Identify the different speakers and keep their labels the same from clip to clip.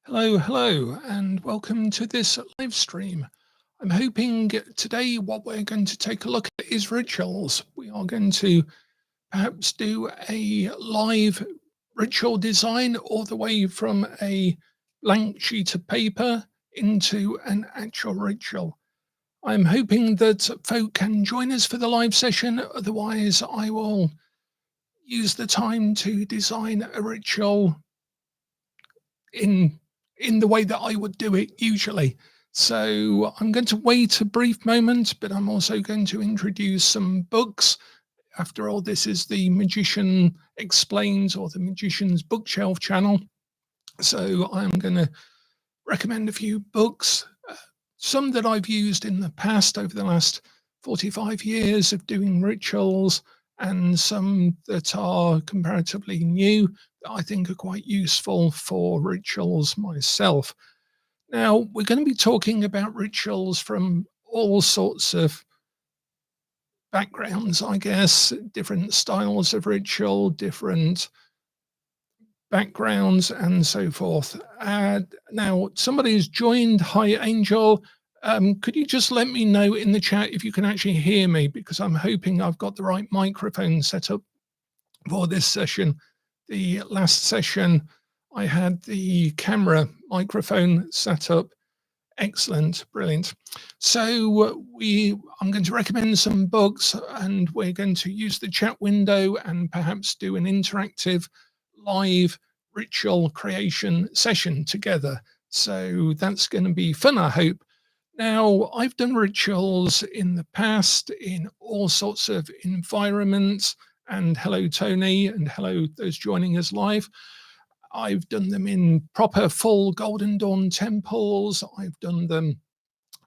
Speaker 1: Hello, hello, and welcome to this live stream. I'm hoping today what we're going to take a look at is rituals. We are going to perhaps do a live ritual design all the way from a blank sheet of paper into an actual ritual. I'm hoping that folk can join us for the live session, otherwise I will use the time to design a ritual in the way that I would do it usually. So I'm going to wait a brief moment, but I'm also going to introduce some books. After all, this is the Magician Explains or the Magician's Bookshelf channel. So I'm going to recommend a few books, some that I've used in the past over the last 45 years of doing rituals, and some that are comparatively new that I think are quite useful for rituals myself. Now, we're going to be talking about rituals from all sorts of backgrounds, I guess, different styles of ritual, different backgrounds, and so forth. Now, somebody's joined. Hi, Angel. Could you just let me know in the chat if you can actually hear me? Because I'm hoping I've got the right microphone set up for this session. The last session, I had the camera microphone set up. Excellent, brilliant. So I'm going to recommend some books, and we're going to use the chat window and perhaps do an interactive live ritual creation session together. So that's going to be fun, I hope. Now, I've done rituals in the past in all sorts of environments, and hello, Tony, and hello, those joining us live. I've done them in proper full Golden Dawn temples. I've done them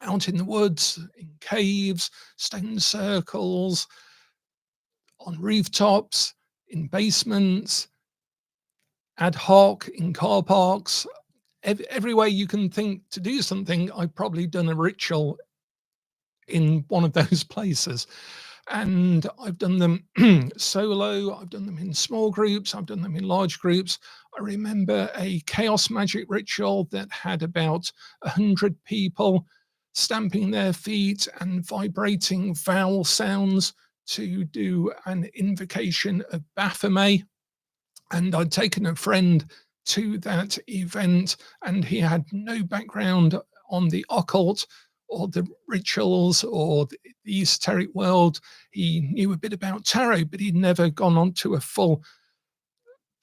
Speaker 1: out in the woods, in caves, stone circles, on rooftops, in basements, ad hoc, in car parks. Every way you can think to do something, I've probably done a ritual in one of those places. And I've done them solo, I've done them in small groups, I've done them in large groups. I remember a chaos magic ritual that had about 100 people stamping their feet and vibrating vowel sounds to do an invocation of Baphomet. And I'd taken a friend to that event, and he had no background on the occult or the rituals or the esoteric world. He knew a bit about tarot, but he'd never gone on to a full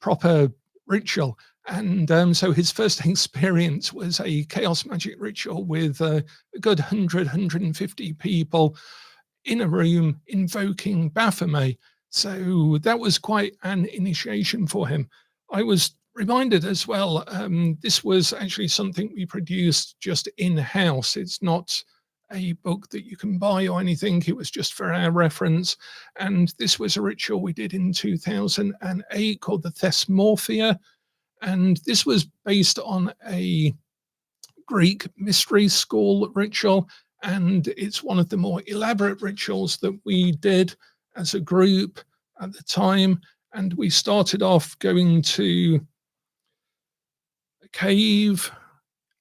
Speaker 1: proper ritual. And so his first experience was a chaos magic ritual with a good 150 people in a room invoking Baphomet. So that was quite an initiation for him. I was reminded as well, this was actually something we produced just in-house. It's not a book that you can buy or anything. It was just for our reference. And this was a ritual we did in 2008 called the Thesmophoria. And this was based on a Greek mystery school ritual. And it's one of the more elaborate rituals that we did as a group at the time. And we started off going to a cave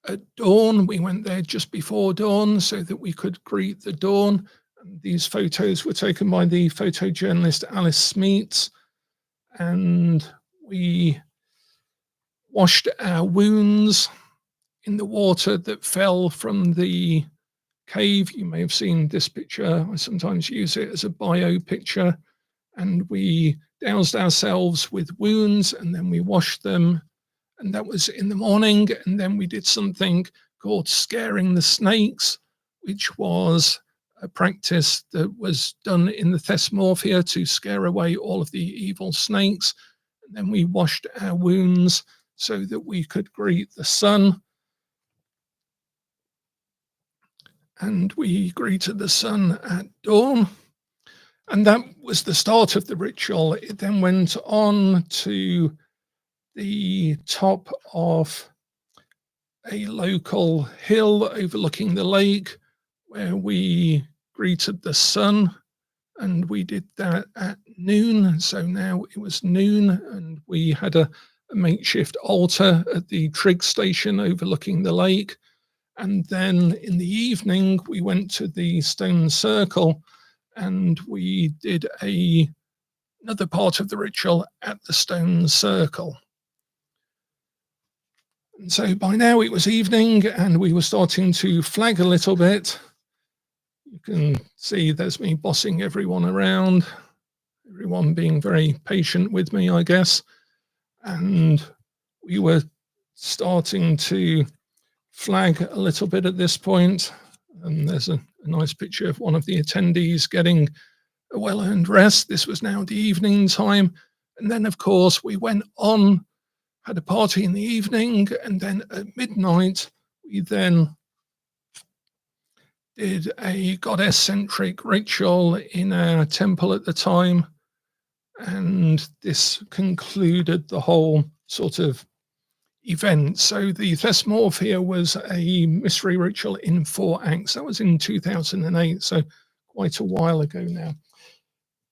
Speaker 1: at dawn. We went there just before dawn so that we could greet the dawn. And these photos were taken by the photojournalist Alice Smeets. And we washed our wounds in the water that fell from the cave. You may have seen this picture. I sometimes use it as a bio picture. And we doused ourselves with wounds, and then we washed them. And that was in the morning. And then we did something called scaring the snakes, which was a practice that was done in the Thesmophoria to scare away all of the evil snakes. And then we washed our wounds so that we could greet the sun. And we greeted the sun at dawn. And that was the start of the ritual. It then went on to the top of a local hill overlooking the lake, where we greeted the sun. And we did that at noon. So now it was noon, and we had a a makeshift altar at the trig station overlooking the lake. And then in the evening, we went to the stone circle and we did another part of the ritual at the stone circle. And so by now it was evening and we were starting to flag a little bit. You can see there's me bossing everyone around, everyone being very patient with me, I guess. And we were starting to flag a little bit at this point. And there's a nice picture of one of the attendees getting a well-earned rest. This was now the evening time. And then, of course, we went on, had a party in the evening, and then at midnight, we then did a goddess-centric ritual in our temple at the time. And this concluded the whole sort of event. So the Thesmophoria was a mystery ritual in 4 acts. That was in 2008, so quite a while ago now.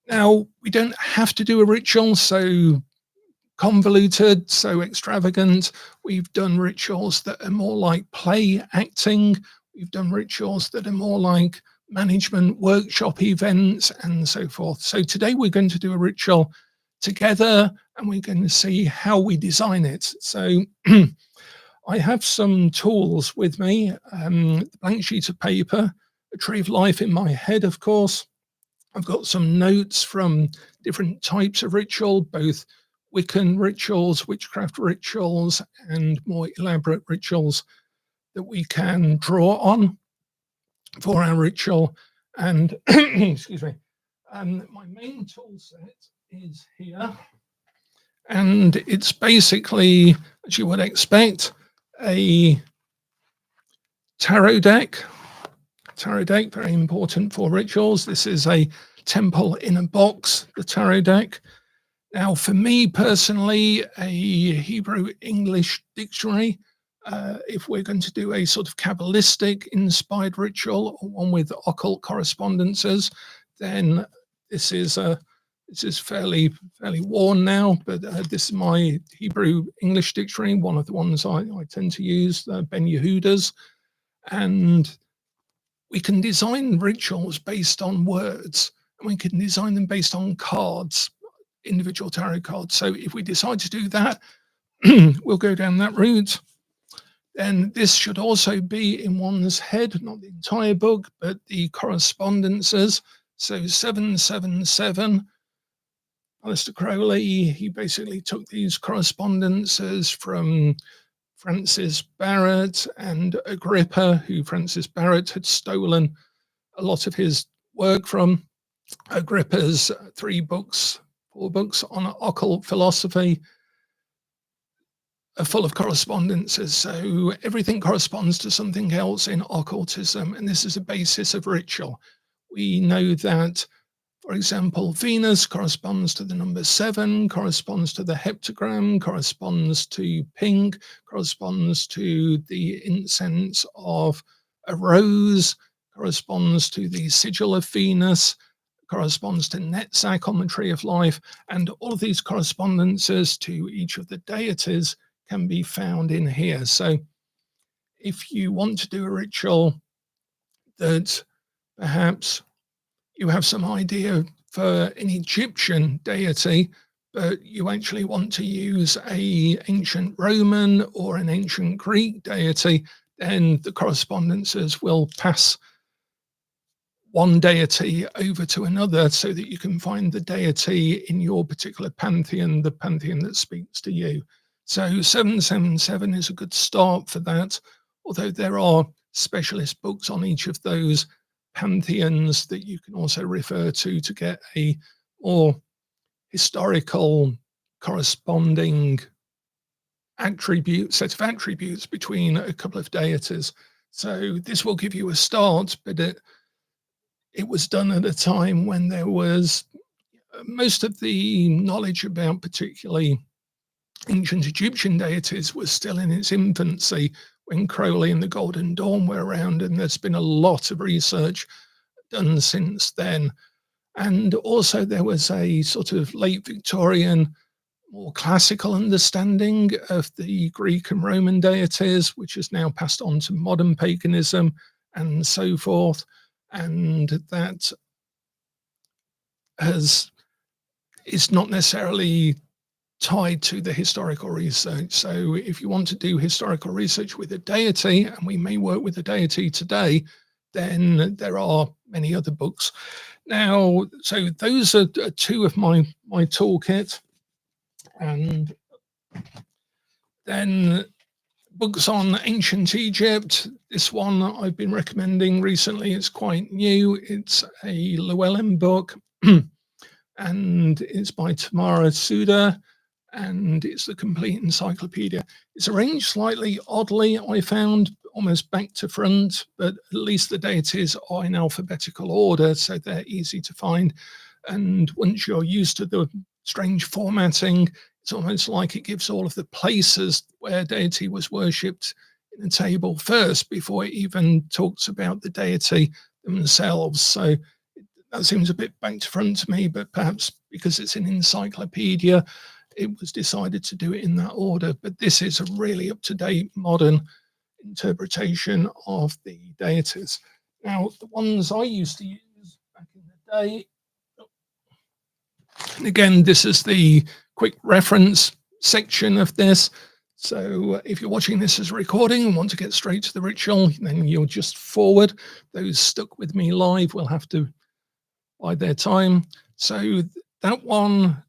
Speaker 1: Now, we don't have to do a ritual so convoluted, so extravagant. We've done rituals that are more like play acting. We've done rituals that are more like management workshop events and so forth. So today we're going to do a ritual together and we're going to see how we design it. So I have some tools with me, a blank sheet of paper, a tree of life in my head, of course. I've got some notes from different types of ritual, both Wiccan rituals, witchcraft rituals, and more elaborate rituals that we can draw on for our ritual. And excuse me, my main tool set is here. And it's basically, as you would expect, a tarot deck. Tarot deck, very important for rituals. This is a temple in a box, the tarot deck. Now, for me personally, a Hebrew English dictionary, if we're going to do a sort of Kabbalistic inspired ritual or one with occult correspondences, then this is fairly worn now, but this is my Hebrew English dictionary, one of the ones I tend to use, Ben Yehuda's. And we can design rituals based on words, and we can design them based on cards, individual tarot cards. So if we decide to do that, we'll go down that route. Then this should also be in one's head, not the entire book, but the correspondences. So 777, Aleister Crowley, he basically took these correspondences from Francis Barrett and Agrippa, who Francis Barrett had stolen a lot of his work from. Agrippa's 4 books on occult philosophy are full of correspondences. So everything corresponds to something else in occultism, and this is a basis of ritual. We know that, for example, Venus corresponds to the number 7, corresponds to the heptagram, corresponds to pink, corresponds to the incense of a rose, corresponds to the sigil of Venus, corresponds to Netzach on the Tree of Life, and all of these correspondences to each of the deities can be found in here. So if you want to do a ritual that perhaps you have some idea for an Egyptian deity, but you actually want to use an ancient Roman or an ancient Greek deity, then the correspondences will pass one deity over to another so that you can find the deity in your particular pantheon, the pantheon that speaks to you. So 777 is a good start for that, although there are specialist books on each of those pantheons that you can also refer to get a more historical corresponding set of attributes between a couple of deities. So this will give you a start, but it was done at a time when there was most of the knowledge about particularly ancient Egyptian deities was still in its infancy when Crowley and the Golden Dawn were around, and there's been a lot of research done since then. And also there was a sort of late Victorian, more classical understanding of the Greek and Roman deities, which is now passed on to modern paganism and so forth. And that is not necessarily tied to the historical research. So if you want to do historical research with a deity, and we may work with a deity today, then there are many other books. Now, so those are two of my toolkit. And then books on ancient Egypt. This one I've been recommending recently. It's quite new. It's a Llewellyn book and it's by Tamara Suda, and it's the complete encyclopedia. It's arranged slightly oddly, I found, almost back to front, but at least the deities are in alphabetical order, so they're easy to find. And once you're used to the strange formatting, it's almost like it gives all of the places where deity was worshipped in a table first before it even talks about the deity themselves. So that seems a bit back to front to me, but perhaps because it's an encyclopedia, it was decided to do it in that order. But this is a really up-to-date modern interpretation of the deities. Now, the ones I used to use back in the day, and again, this is the quick reference section of this. So if you're watching this as a recording and want to get straight to the ritual, then you'll just forward. Those stuck with me live will have to bide their time. So that one,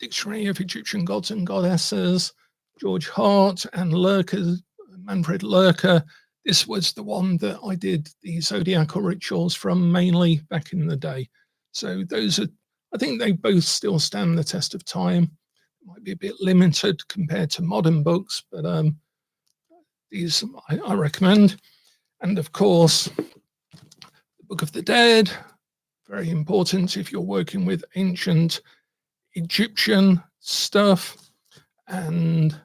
Speaker 1: Dictionary of Egyptian Gods and Goddesses, George Hart and Lurker, Manfred Lurker. This was the one that I did the zodiacal rituals from mainly back in the day. So those are, I think they both still stand the test of time. Might be a bit limited compared to modern books, but these I recommend. And of course, the Book of the Dead, very important if you're working with ancient Egyptian stuff. And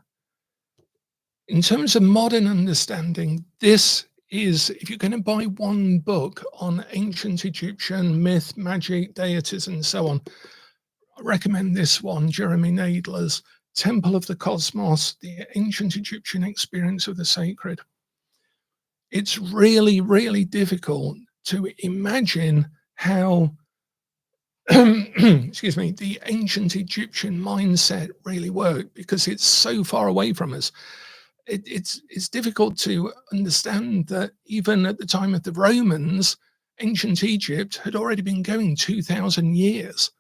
Speaker 1: in terms of modern understanding, this is, if you're going to buy one book on ancient Egyptian myth, magic, deities, and so on, I recommend this one, Jeremy Nadler's Temple of the Cosmos, the Ancient Egyptian Experience of the Sacred. It's really, really difficult to imagine how excuse me, the ancient Egyptian mindset really worked, because it's so far away from us. It's difficult to understand that even at the time of the Romans, ancient Egypt had already been going 2,000 years.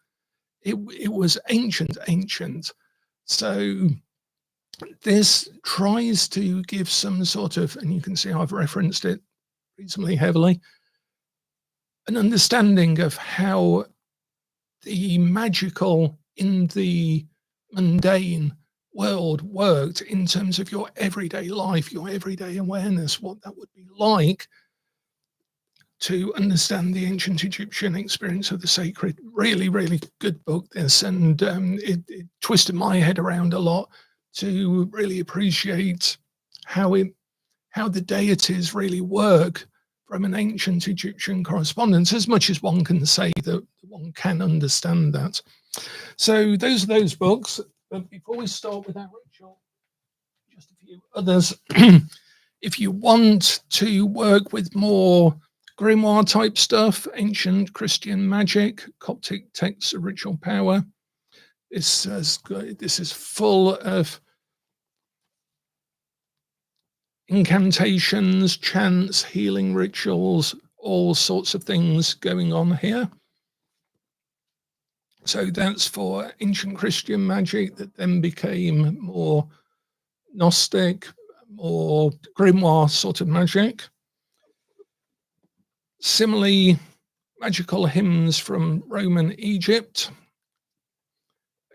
Speaker 1: It was ancient. So this tries to give some sort of, and you can see I've referenced it reasonably heavily, an understanding of how the magical in the mundane world worked in terms of your everyday life, your everyday awareness, what that would be like to understand the ancient Egyptian experience of the sacred. Really, really good book, this, and it twisted my head around a lot to really appreciate how the deities really work from an ancient Egyptian correspondence, as much as one can say that one can understand that. So those are those books. But before we start with our ritual, just a few others. If you want to work with more grimoire type stuff, ancient Christian magic, Coptic texts of ritual power, this is full of incantations, chants, healing rituals, all sorts of things going on here. So that's for ancient Christian magic that then became more Gnostic, more grimoire sort of magic. Similarly, magical hymns from Roman Egypt.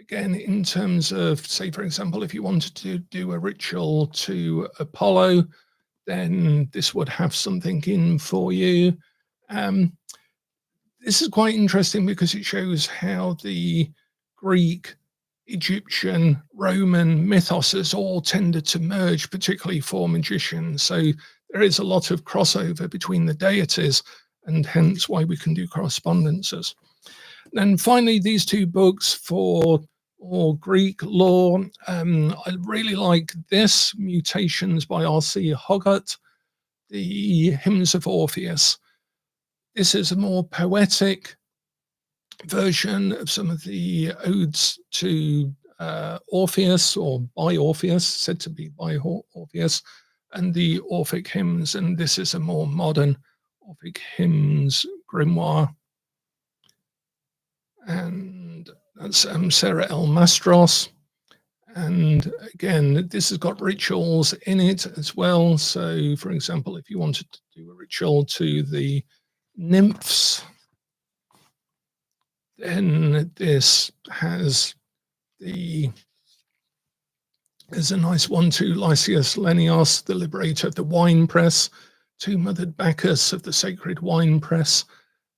Speaker 1: Again, in terms of, say, for example, if you wanted to do a ritual to Apollo, then this would have something in for you. This is quite interesting because it shows how the Greek, Egyptian, Roman mythoses all tended to merge, particularly for magicians. So there is a lot of crossover between the deities, and hence why we can do correspondences. And then finally, these two books for or Greek lore. I really like this, Mutations by R.C. Hoggart, the Hymns of Orpheus. This is a more poetic version of some of the odes to Orpheus, or by Orpheus, said to be by Orpheus, and the Orphic hymns. And this is a more modern Orphic hymns grimoire. And that's Sarah L. Mastros. And again, this has got rituals in it as well. So, for example, if you wanted to do a ritual to the nymphs, then this has there's a nice one to Lysias Lenios, the liberator of the wine press, to Mother Bacchus of the sacred wine press.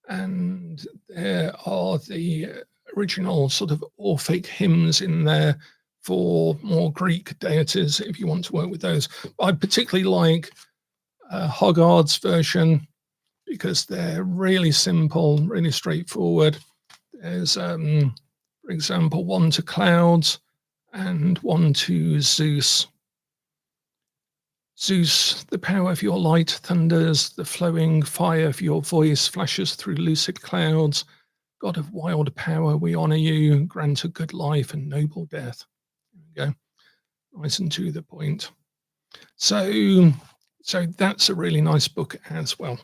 Speaker 1: And there are the original sort of Orphic hymns in there for more Greek deities, if you want to work with those. I particularly like Hoggard's version because they're really simple, really straightforward. There's, for example, one to clouds and one to Zeus. Zeus, the power of your light thunders, the flowing fire of your voice flashes through lucid clouds. God of wild power, we honor you, grant a good life and noble death. There we go. Nice and to the point. So that's a really nice book as well.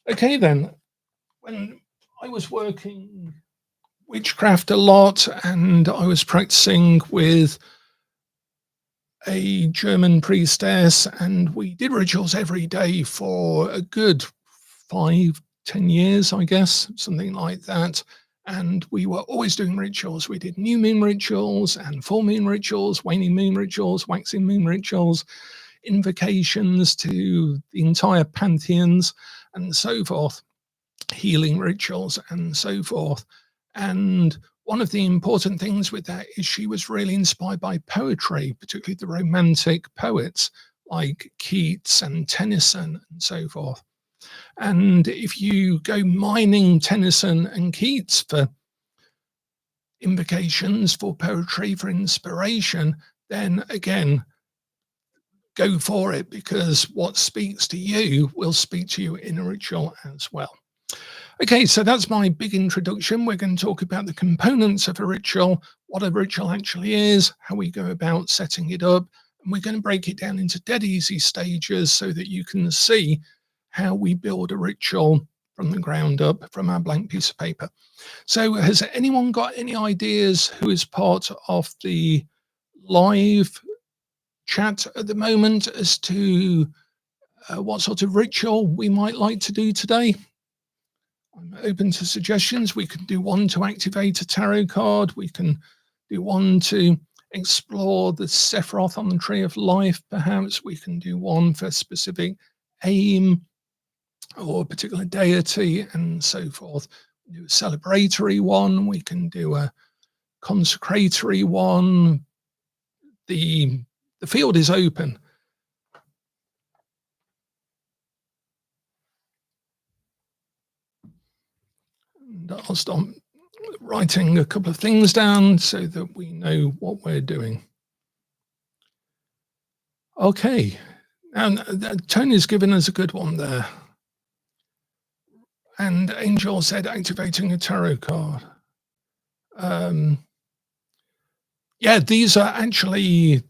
Speaker 1: Okay then, when I was working witchcraft a lot and I was practicing with a German priestess, and we did rituals every day for a good 5-10 years, I guess, something like that. And we were always doing rituals. We did new moon rituals and full moon rituals, waning moon rituals, waxing moon rituals, invocations to the entire pantheons and so forth, healing rituals and so forth. And one of the important things with that is she was really inspired by poetry, particularly the romantic poets like Keats and Tennyson and so forth. And if you go mining Tennyson and Keats for invocations, for poetry, for inspiration, then again, go for it, because what speaks to you will speak to you in a ritual as well. Okay, so that's my big introduction. We're going to talk about the components of a ritual, what a ritual actually is, how we go about setting it up, and we're going to break it down into dead easy stages so that you can see how we build a ritual from the ground up from our blank piece of paper. So has anyone got any ideas who is part of the live chat at the moment as to what sort of ritual we might like to do today? I'm open to suggestions. We can do one to activate a tarot card. We can do one to explore the Sephiroth on the Tree of Life, perhaps. We can do one for a specific aim or a particular deity and so forth. We do a celebratory one. We can do a consecratory one. The field is open. And I'll start writing a couple of things down so that we know what we're doing. Okay, and Tony's given us a good one there. And Angel said activating a tarot card. Yeah, these are actually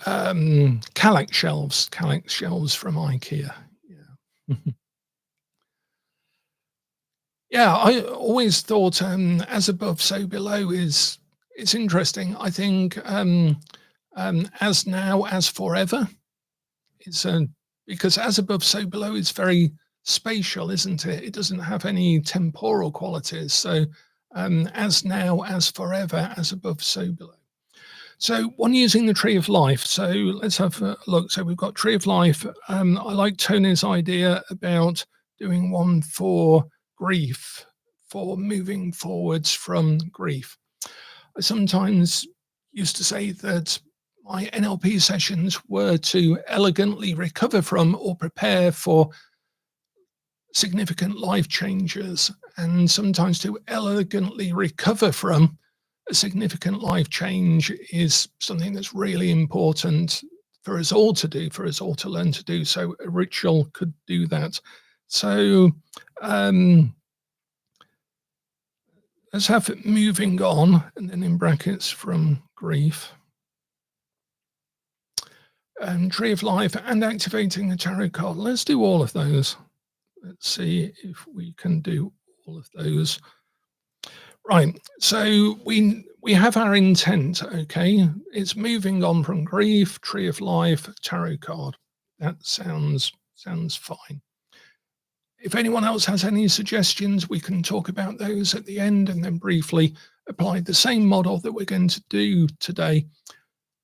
Speaker 1: Kallax shelves from IKEA. Yeah. Yeah, I always thought as above, so below it's interesting. I think as now, as forever, it's because as above, so below is very spatial, isn't it? It doesn't have any temporal qualities. So as now, as forever, as above, so below. So one using the Tree of Life. So let's have a look. So we've got Tree of Life. I like Tony's idea about doing one for grief, for moving forwards from grief. I sometimes used to say that my NLP sessions were to elegantly recover from or prepare for significant life changes, and sometimes to elegantly recover from a significant life change is something that's really important for us all to do, for us all to learn to do. So a ritual could do that. So let's have it moving on, and then in brackets from grief. Tree of Life and activating the tarot card. Let's do all of those. Let's see if we can do all of those. Right, so we have our intent, okay? It's moving on from grief, Tree of Life, tarot card. That sounds fine. If anyone else has any suggestions, we can talk about those at the end and then briefly apply the same model that we're going to do today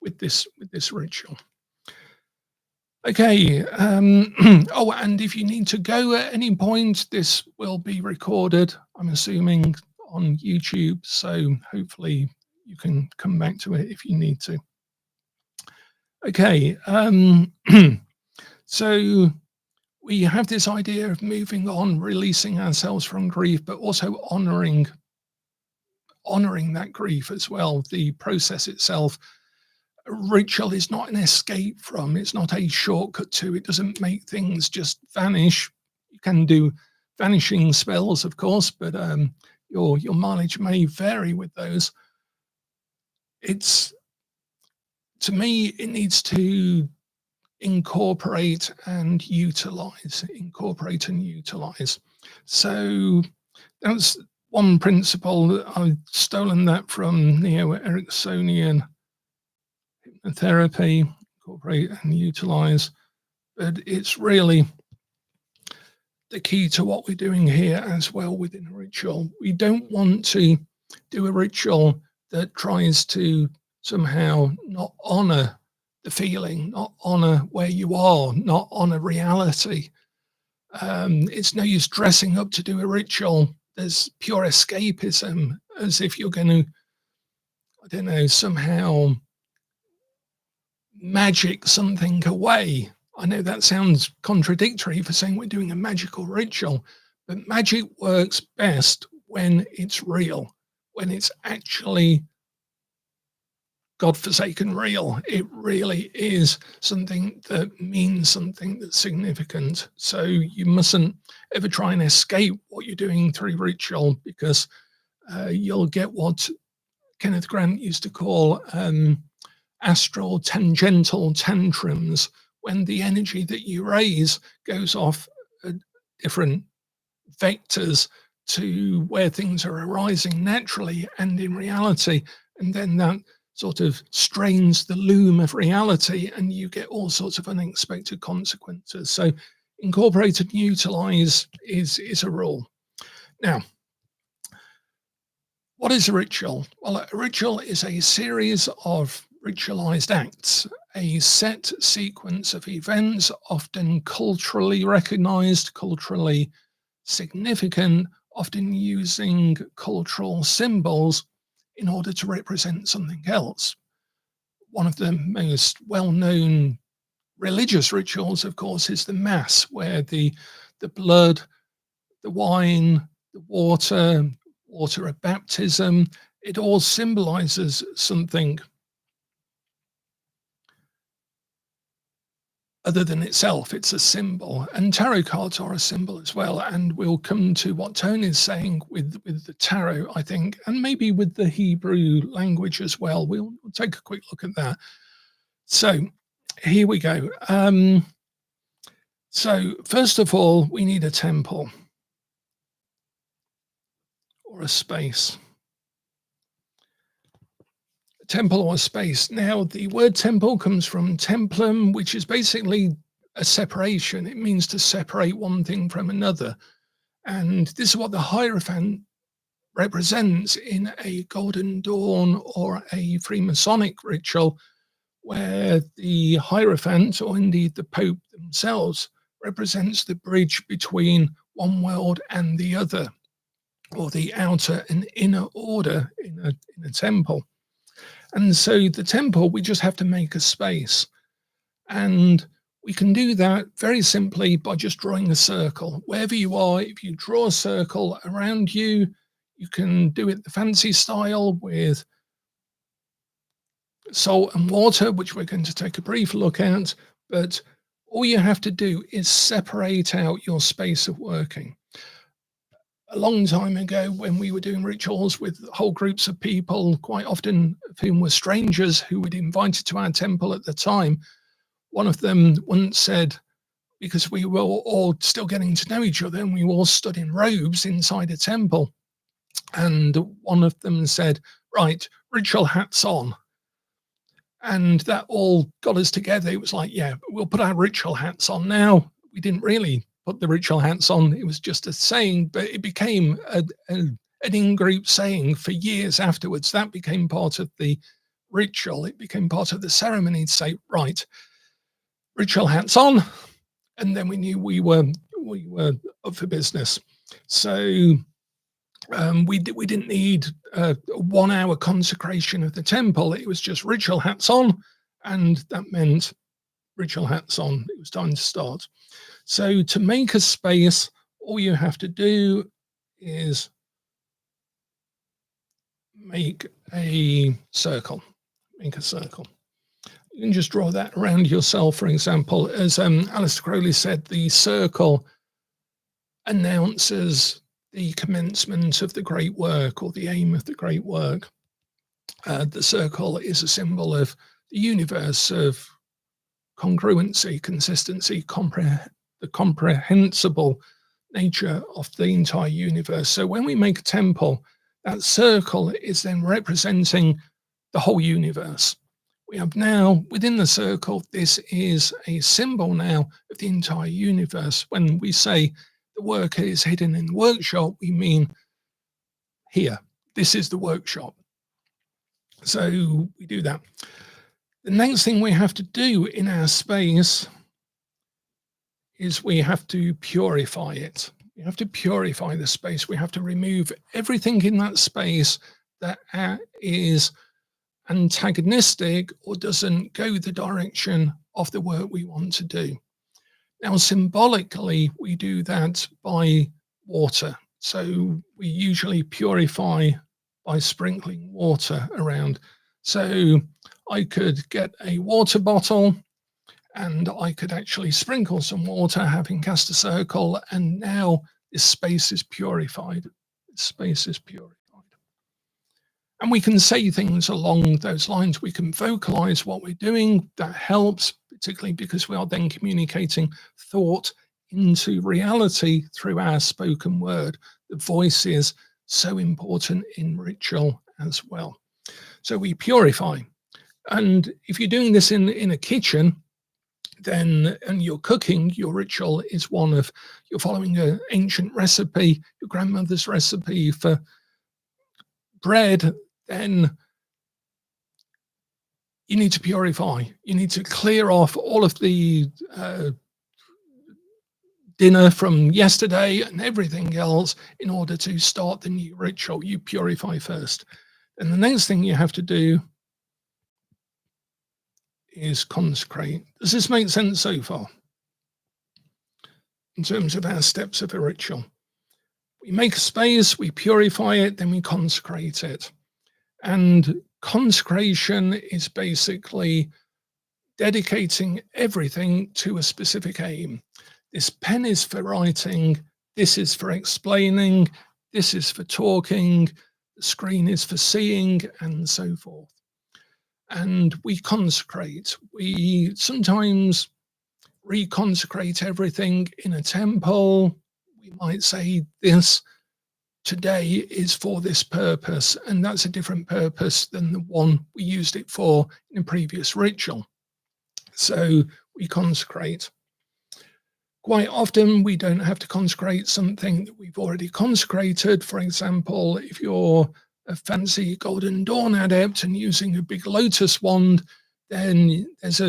Speaker 1: with this ritual. Okay. Oh, and if you need to go at any point, this will be recorded, I'm assuming, on YouTube. So hopefully you can come back to it if you need to. Okay. So we have this idea of moving on, releasing ourselves from grief, but also honoring that grief as well. The process itself. Ritual is not an escape from, it's not a shortcut to, it doesn't make things just vanish. You can do vanishing spells, of course, but your mileage may vary with those. It's, to me, it needs to incorporate and utilize. So that's one principle. I've stolen that from Neo-Ericksonian therapy, incorporate and utilize, but it's really the key to what we're doing here as well within a ritual. We don't want to do a ritual that tries to somehow not honor the feeling, not honor where you are, not honor reality. It's no use dressing up to do a ritual. There's pure escapism, as if you're going to, I don't know, somehow magic something away. I know that sounds contradictory for saying we're doing a magical ritual, but magic works best when it's real, when it's actually godforsaken real. It really is something that means something that's significant. So you mustn't ever try and escape what you're doing through ritual, because you'll get what Kenneth Grant used to call astral tangential tantrums, when the energy that you raise goes off different vectors to where things are arising naturally and in reality, and then that sort of strains the loom of reality and you get all sorts of unexpected consequences. So incorporate and utilize is a rule. Now, what is a ritual? Well, a ritual is a series of ritualized acts, a set sequence of events, often culturally recognized, culturally significant, often using cultural symbols in order to represent something else. One of the most well-known religious rituals, of course, is the Mass, where the blood, the wine, the water of baptism, it all symbolizes something other than itself. It's a symbol, and tarot cards are a symbol as well. And we'll come to what Tony's saying with the tarot, I think, and maybe with the Hebrew language as well. We'll take a quick look at that. So here we go. So first of all, we need a temple or a space. Temple or space. Now, the word temple comes from templum, which is basically a separation. It means to separate one thing from another. And this is what the Hierophant represents in a Golden Dawn or a Freemasonic ritual, where the Hierophant, or indeed the Pope themselves, represents the bridge between one world and the other, or the outer and inner order in a temple. And so the temple, we just have to make a space. And we can do that very simply by just drawing a circle. Wherever you are, if you draw a circle around you, you can do it the fancy style with salt and water, which we're going to take a brief look at, but all you have to do is separate out your space of working. A long time ago, when we were doing rituals with whole groups of people, quite often of whom were strangers who we'd invited to our temple at the time, one of them once said, because we were all still getting to know each other and we all stood in robes inside a temple, and one of them said, right, ritual hats on. And that all got us together. It was like, yeah, we'll put our ritual hats on now. We didn't really put the ritual hats on. It was just a saying, but it became an in-group saying for years afterwards. That became part of the ritual. It became part of the ceremony to say, right, ritual hats on. And then we knew we were up for business. So we didn't need a 1 hour consecration of the temple. It was just ritual hats on, and that meant ritual hats on. It was time to start. So to make a space, all you have to do is make a circle. Make a circle. You can just draw that around yourself, for example. As Aleister Crowley said, the circle announces the commencement of the great work, or the aim of the great work. The circle is a symbol of the universe, of congruency, consistency, the comprehensible nature of the entire universe. So when we make a temple, that circle is then representing the whole universe. We have now, within the circle, this is a symbol now of the entire universe. When we say the worker is hidden in the workshop, we mean here. This is the workshop. So we do that. The next thing we have to do in our space is we have to purify it. We have to purify the space. We have to remove everything in that space that is antagonistic or doesn't go the direction of the work we want to do. Now, symbolically, we do that by water. So we usually purify by sprinkling water around. So I could get a water bottle and I could actually sprinkle some water, having cast a circle, and now this space is purified. This space is purified. And we can say things along those lines. We can vocalize what we're doing. That helps, particularly because we are then communicating thought into reality through our spoken word. The voice is so important in ritual as well. So we purify. And if you're doing this in a kitchen, then, and you're cooking, your ritual is one of, you're following an ancient recipe, your grandmother's recipe for bread, then you need to purify. You need to clear off all of the dinner from yesterday and everything else in order to start the new ritual. You purify first. And the next thing you have to do is consecrate. Does this make sense so far? In terms of our steps of a ritual. We make a space, we purify it, then we consecrate it. And consecration is basically dedicating everything to a specific aim. This pen is for writing, this is for explaining, this is for talking, the screen is for seeing, and so forth. And we consecrate. We sometimes reconsecrate everything in a temple. We might say this today is for this purpose, and that's a different purpose than the one we used it for in a previous ritual. So we consecrate. Quite often we don't have to consecrate something that we've already consecrated. For example, if you're a fancy Golden Dawn adept and using a big lotus wand, then there's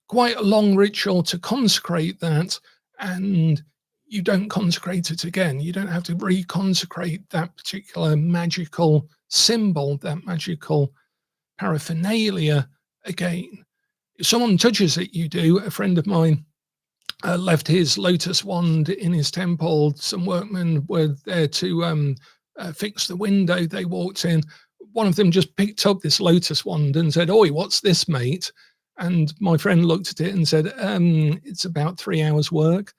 Speaker 1: quite a long ritual to consecrate that, and you don't consecrate it again. You don't have to reconsecrate that particular magical symbol, that magical paraphernalia again. If someone touches it, you do. A friend of mine left his lotus wand in his temple. Some workmen were there to fix the window. They walked in. one of them just picked up this lotus wand and said, "Oi, what's this, mate?" And my friend looked at it and said, "It's about 3 hours work,"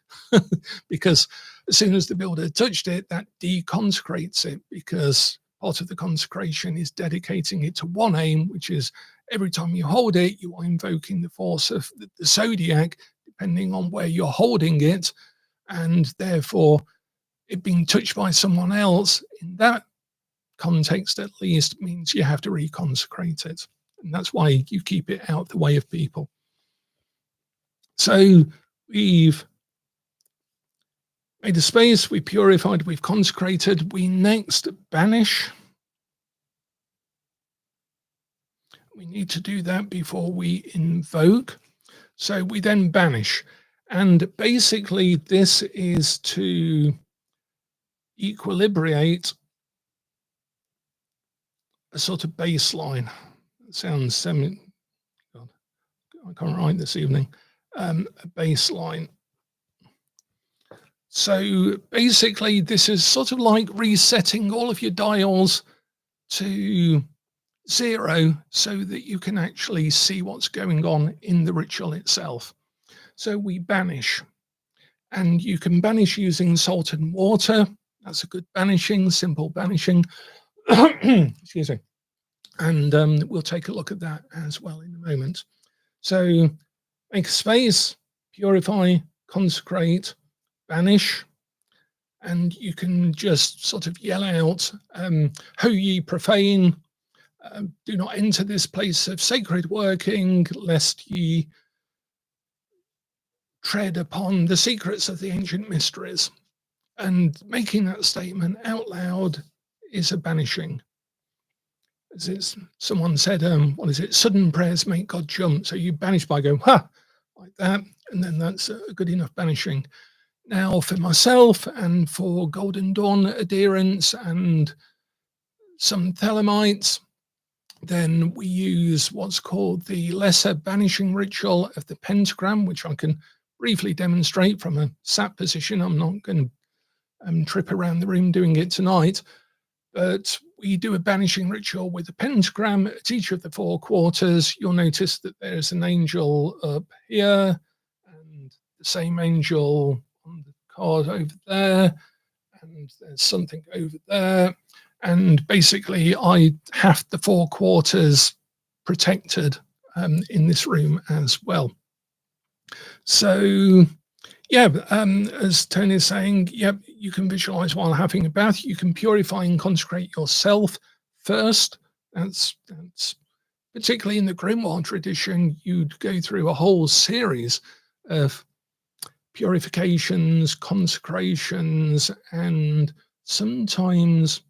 Speaker 1: because as soon as the builder touched it, that deconsecrates it, because part of the consecration is dedicating it to one aim, which is every time you hold it, you are invoking the force of the zodiac, depending on where you're holding it, and therefore it being touched by someone else in that context at least means you have to reconsecrate it. And that's why you keep it out the way of people. So we've made a space, we purified, we've consecrated. We next banish. We need to do that before we invoke. So we then banish. And basically this is to equilibrate a sort of baseline. It sounds God, I can't write this evening. A baseline. So basically this is sort of like resetting all of your dials to 0 so that you can actually see what's going on in the ritual itself. So we banish, and you can banish using salt and water. That's a good banishing, simple banishing. Excuse me. And we'll take a look at that as well in a moment. So make a space, purify, consecrate, banish, and you can just sort of yell out, "Ho ye profane, do not enter this place of sacred working, lest ye tread upon the secrets of the ancient mysteries." And making that statement out loud is a banishing. As someone said, what is it? Sudden prayers make God jump. So you banish by going, "Ha," like that, and then that's a good enough banishing. Now, for myself and for Golden Dawn adherents and some Thelemites, then we use what's called the lesser banishing ritual of the pentagram, which I can briefly demonstrate from a sat position. I'm not going to trip around the room doing it tonight, but we do a banishing ritual with a pentagram at each of the 4 quarters. You'll notice that there's an angel up here and the same angel on the card over there, and there's something over there. And basically I have the 4 quarters protected in this room as well. So yeah, as Tony is saying, yep, you can visualize while having a bath. You can purify and consecrate yourself first. That's particularly in the Grimoire tradition, you'd go through a whole series of purifications, consecrations, and sometimes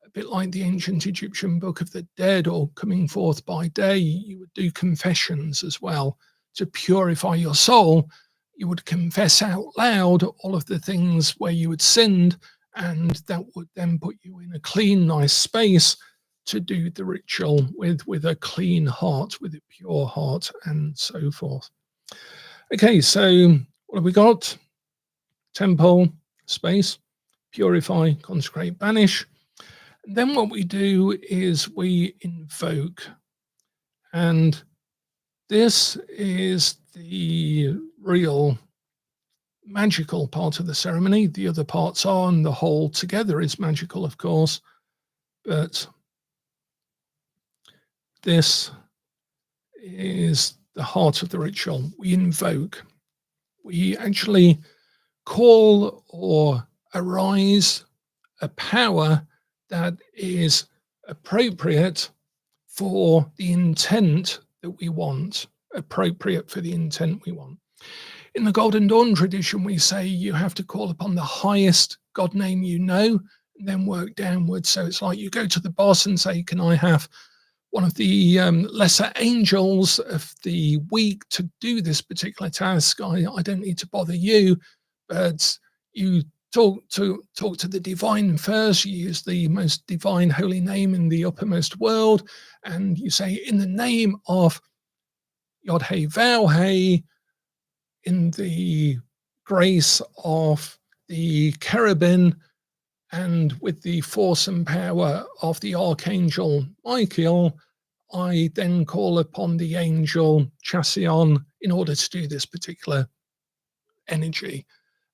Speaker 1: a bit like the ancient Egyptian Book of the Dead or Coming Forth by Day, you would do confessions as well to purify your soul. You would confess out loud all of the things where you had sinned, and that would then put you in a clean, nice space to do the ritual with a clean heart, with a pure heart, and so forth. Okay, so what have we got? Temple, space, purify, consecrate, banish. And then what we do is we invoke. And this is the real magical part of the ceremony. The other parts are, and the whole together is magical, of course, but this is the heart of the ritual. We invoke. We actually call or arise a power that is appropriate for the intent that we want, appropriate for the intent we want. In the Golden Dawn tradition, we say you have to call upon the highest God name you know, and then work downwards. So it's like you go to the boss and say, "Can I have one of the lesser angels of the week to do this particular task? I don't need to bother you," but you talk to the divine first. You use the most divine holy name in the uppermost world, and you say, "In the name of Yod Hey Vow Hey, in the grace of the cherubim And with the force and power of the Archangel Michael, I then call upon the angel Chassion in order to do this particular energy.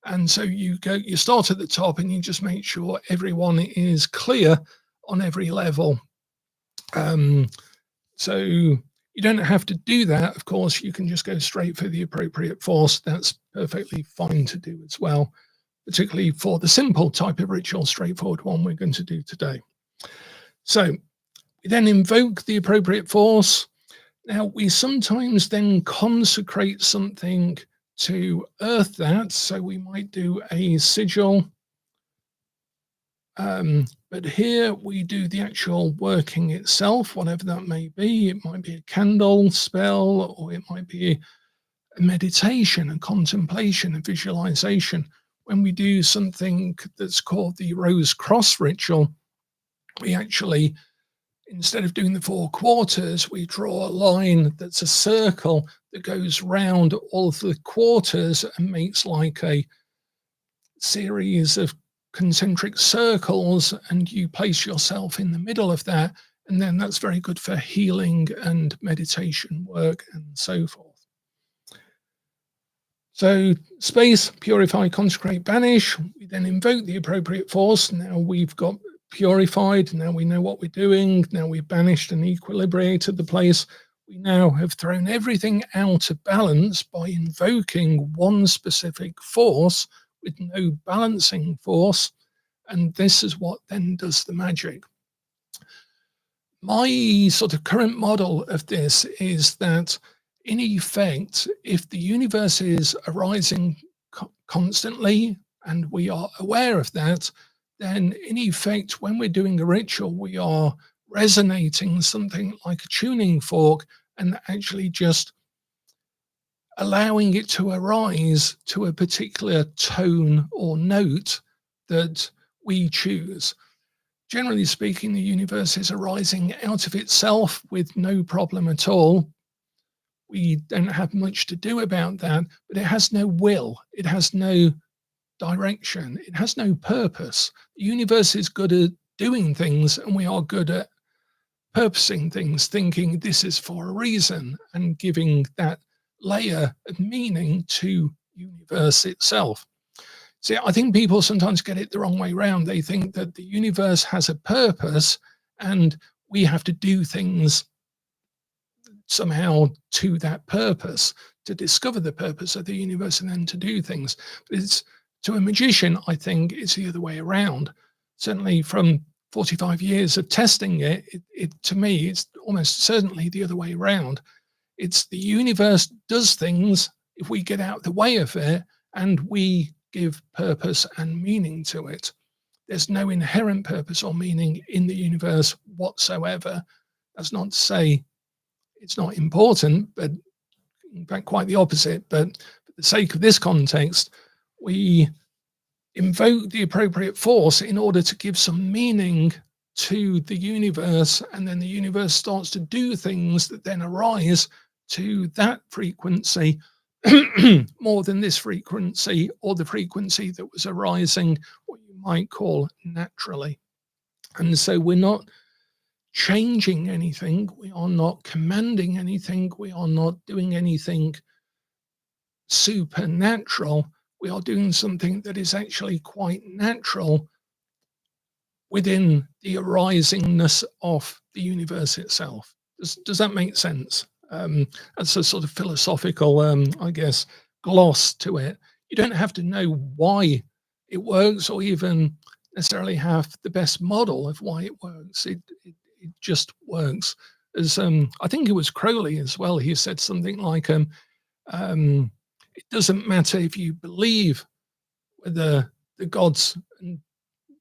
Speaker 1: And so you start at the top and you just make sure everyone is clear on every level. So you don't have to do that. Of course, you can just go straight for the appropriate force. That's perfectly fine to do as well, particularly for the simple type of ritual, straightforward one we're going to do today. So we then invoke the appropriate force. Now, we sometimes then consecrate something to earth that. So we might do a sigil. But here we do the actual working itself, whatever that may be. It might be a candle spell, or it might be a meditation, a contemplation, a visualization. When we do something that's called the Rose Cross ritual, we actually, instead of doing the 4 quarters, we draw a line that's a circle that goes round all of the quarters and makes like a series of concentric circles, and you place yourself in the middle of that, and then that's very good for healing and meditation work and so forth. So space, purify, consecrate, banish. We then invoke the appropriate force. Now we've got purified, now we know what we're doing, now we've banished and equilibrated the place. We now have thrown everything out of balance by invoking one specific force with no balancing force, and this is what then does the magic. My sort of current model of this is that, in effect, if the universe is arising constantly and we are aware of that, then in effect, when we're doing a ritual, we are resonating something like a tuning fork and actually just allowing it to arise to a particular tone or note that we choose. Generally speaking, the universe is arising out of itself with no problem at all. We don't have much to do about that, but it has no will. It has no direction. It has no purpose. The universe is good at doing things, and we are good at purposing things, thinking this is for a reason and giving that layer of meaning to universe itself. See, I think people sometimes get it the wrong way around. They think that the universe has a purpose and we have to do things somehow to that purpose, to discover the purpose of the universe and then to do things. But it's, to a magician, I think it's the other way around. Certainly from 45 years of testing it, to me, it's almost certainly the other way around. It's the universe does things if we get out of the way of it and we give purpose and meaning to it. There's no inherent purpose or meaning in the universe whatsoever. That's not to say it's not important, but in fact quite the opposite. But for the sake of this context, we invoke the appropriate force in order to give some meaning to the universe, and then the universe starts to do things that then arise to that frequency more than this frequency or the frequency that was arising, what you might call naturally. And so we're not changing anything, we are not commanding anything, we are not doing anything supernatural. We are doing something that is actually quite natural within the arisingness of the universe itself. Does that make sense? That's a sort of philosophical, I guess, gloss to it. You don't have to know why it works or even necessarily have the best model of why it works. It just works. As I think it was Crowley as well, he said something like, it doesn't matter if you believe whether the gods and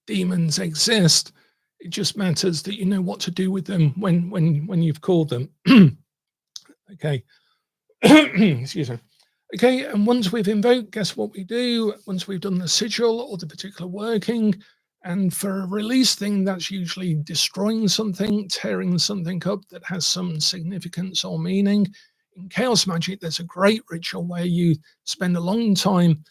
Speaker 1: demons exist, it just matters that you know what to do with them when you've called them. Okay. Excuse me. Okay, and once we've invoked, guess what we do? Once we've done the sigil or the particular working, and for a release thing, that's usually destroying something, tearing something up that has some significance or meaning. In chaos magic, there's a great ritual where you spend a long time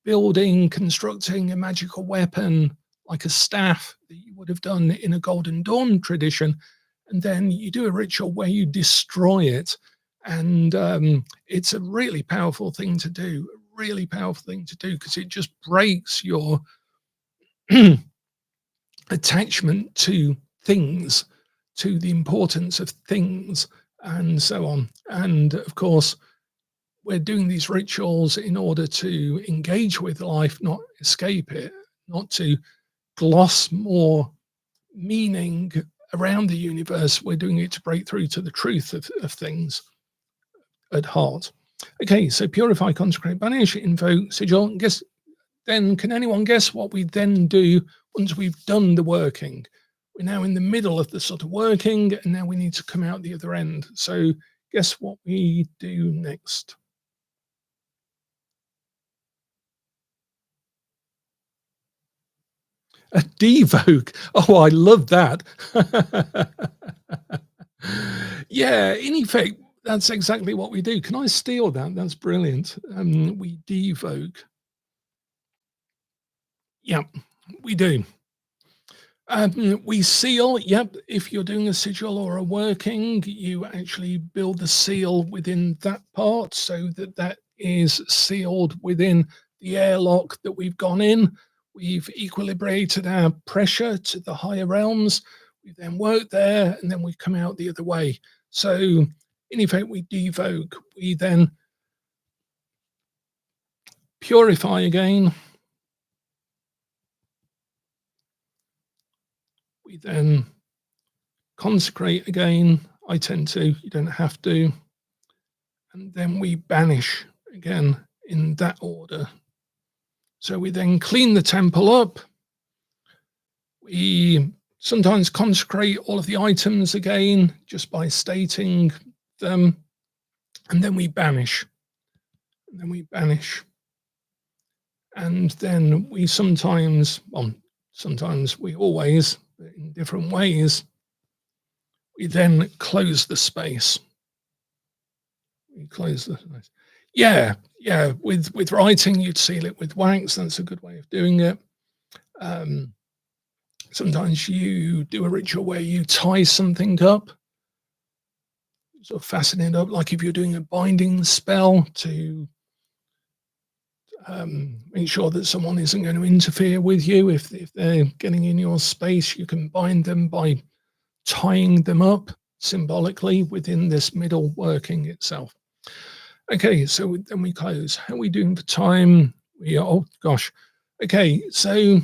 Speaker 1: building, constructing a magical weapon like a staff that you would have done in a Golden Dawn tradition, and then you do a ritual where you destroy it. And it's a really powerful thing to do, because it just breaks your attachment to things, to the importance of things, and so on. And of course, we're doing these rituals in order to engage with life, not escape it, not to gloss more meaning around the universe. We're doing it to break through to the truth of things at heart. Okay, so purify, consecrate, banish, invoke, sigil. Guess then, can anyone guess what we then do once we've done the working? We're now in the middle of the sort of working, and now we need to come out the other end. So guess what we do next? A devoke. Oh, I love that. Yeah, in effect, that's exactly what we do. Can I steal that? That's brilliant. We devoke. Yeah, we do. We seal. Yep. If you're doing a sigil or a working, you actually build the seal within that part so that that is sealed within the airlock that we've gone in. We've equilibrated our pressure to the higher realms. We then work there, and then we come out the other way. So, in effect, we devoke. We then purify again. We then consecrate again. I tend to, you don't have to. And then we banish again in that order. So we then clean the temple up. We sometimes consecrate all of the items again just by stating them. And then we banish. And then we banish. And then we sometimes, well, sometimes we always, but in different ways, we then close the space. We close the space. Yeah. With writing, you'd seal it with wax. That's a good way of doing it. Sometimes you do a ritual where you tie something up, sort of fasten it up, like if you're doing a binding spell to make sure that someone isn't going to interfere with you. If they're getting in your space, you can bind them by tying them up symbolically within this middle working itself. Okay, so then we close. How are we doing for time? We are, oh gosh. Okay, so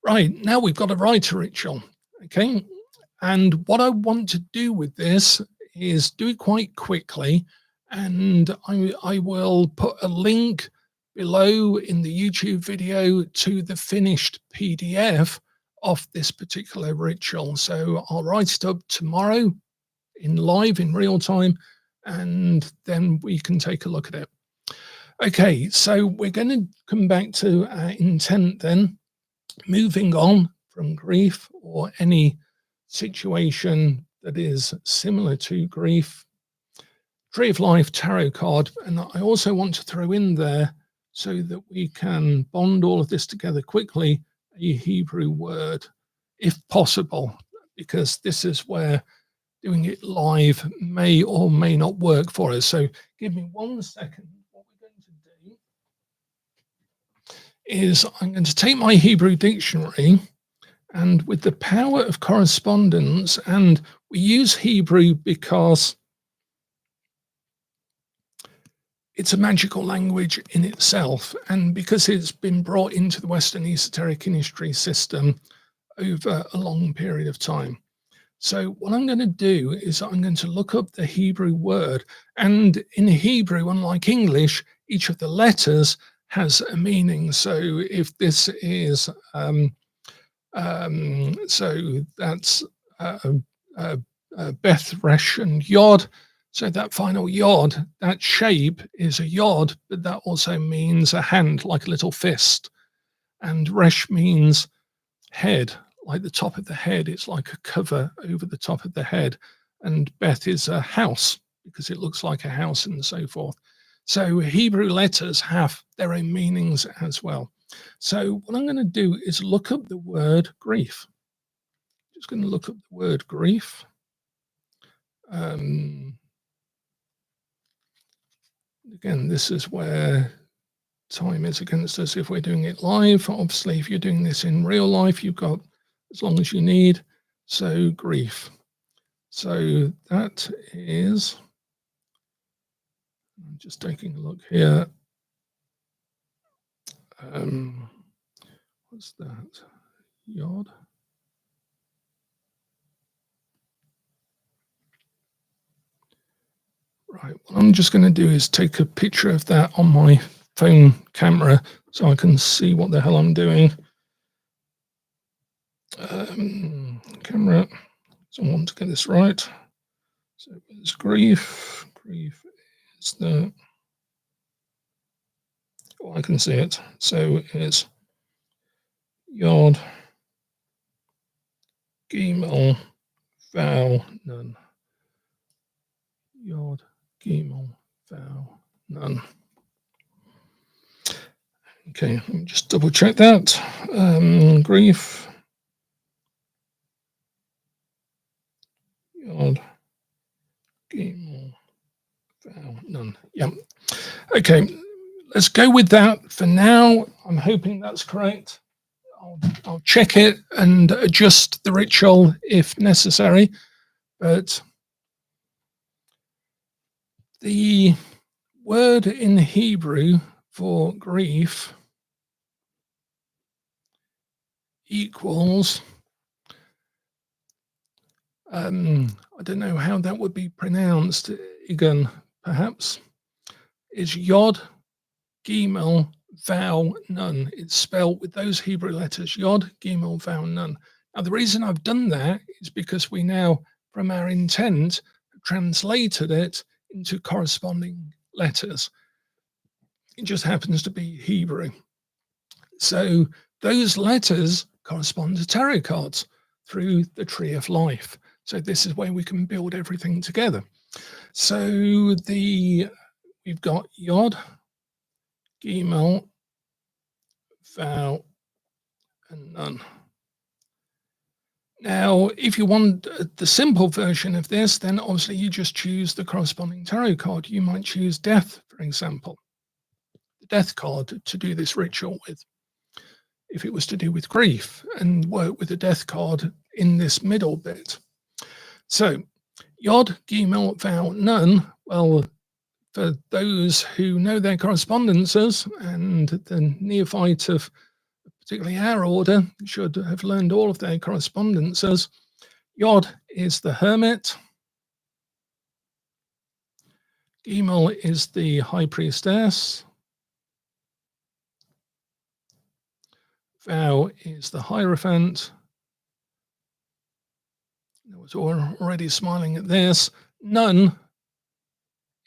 Speaker 1: right, now we've got a writer ritual. Okay, and what I want to do with this is do it quite quickly, and I will put a link below in the YouTube video to the finished PDF of this particular ritual. So I'll write it up tomorrow in real time, and then we can take a look at it. Okay, so we're going to come back to our intent then, moving on from grief or any situation that is similar to grief. Tree of Life tarot card, and I also want to throw in there, so that we can bond all of this together quickly, a Hebrew word, if possible, because this is where doing it live may or may not work for us. So give me 1 second. What we're going to do is I'm going to take my Hebrew dictionary, and with the power of correspondence, and we use Hebrew because it's a magical language in itself, and because it's been brought into the Western esoteric industry system over a long period of time. So what I'm going to do is I'm going to look up the Hebrew word, and in Hebrew, unlike English, each of the letters has a meaning. So if this is, so that's Beth, Resh, and Yod. So that final yod, that shape is a yod, but that also means a hand, like a little fist. And resh means head, like the top of the head. It's like a cover over the top of the head. And Beth is a house, because it looks like a house and so forth. So Hebrew letters have their own meanings as well. So what I'm going to do is look up the word grief. Just going to look up the word grief. Again, this is where time is against us if we're doing it live. Obviously, if you're doing this in real life, you've got as long as you need. So grief. So that is, I'm just taking a look here. What's that? Yod. Right, what I'm just going to do is take a picture of that on my phone camera so I can see what the hell I'm doing. Camera, so I want to get this right. So it's grief. Grief is the, oh, I can see it. So it's Yod, Gimel, Vowel, Nun. Yod, Gimel, Vowel, Nun. Okay, let me just double check that. Grief. Yod, Gimel, Vowel, Nun. Yeah. Okay, let's go with that for now. I'm hoping that's correct. I'll check it and adjust the ritual if necessary. But the word in Hebrew for grief equals, I don't know how that would be pronounced, Igan, perhaps, is Yod, Gimel, Vowel, Nun. It's spelled with those Hebrew letters, Yod, Gimel, Vowel, Nun. Now, the reason I've done that is because we now, from our intent, have translated it into corresponding letters. It just happens to be Hebrew. So those letters correspond to tarot cards through the tree of life. So this is where we can build everything together. So we've got Yod, Gimel, Vowel, and Nun. Now, if you want the simple version of this, then obviously you just choose the corresponding tarot card. You might choose Death, for example, the Death card to do this ritual with. If it was to do with grief, and work with the Death card in this middle bit. So, Yod, Gimel, Vowel, Nun. Well, for those who know their correspondences, and the neophyte of particularly our order should have learned all of their correspondences. Yod is the hermit. Gimel is the high priestess. Vow is the Hierophant. I was already smiling at this. Nun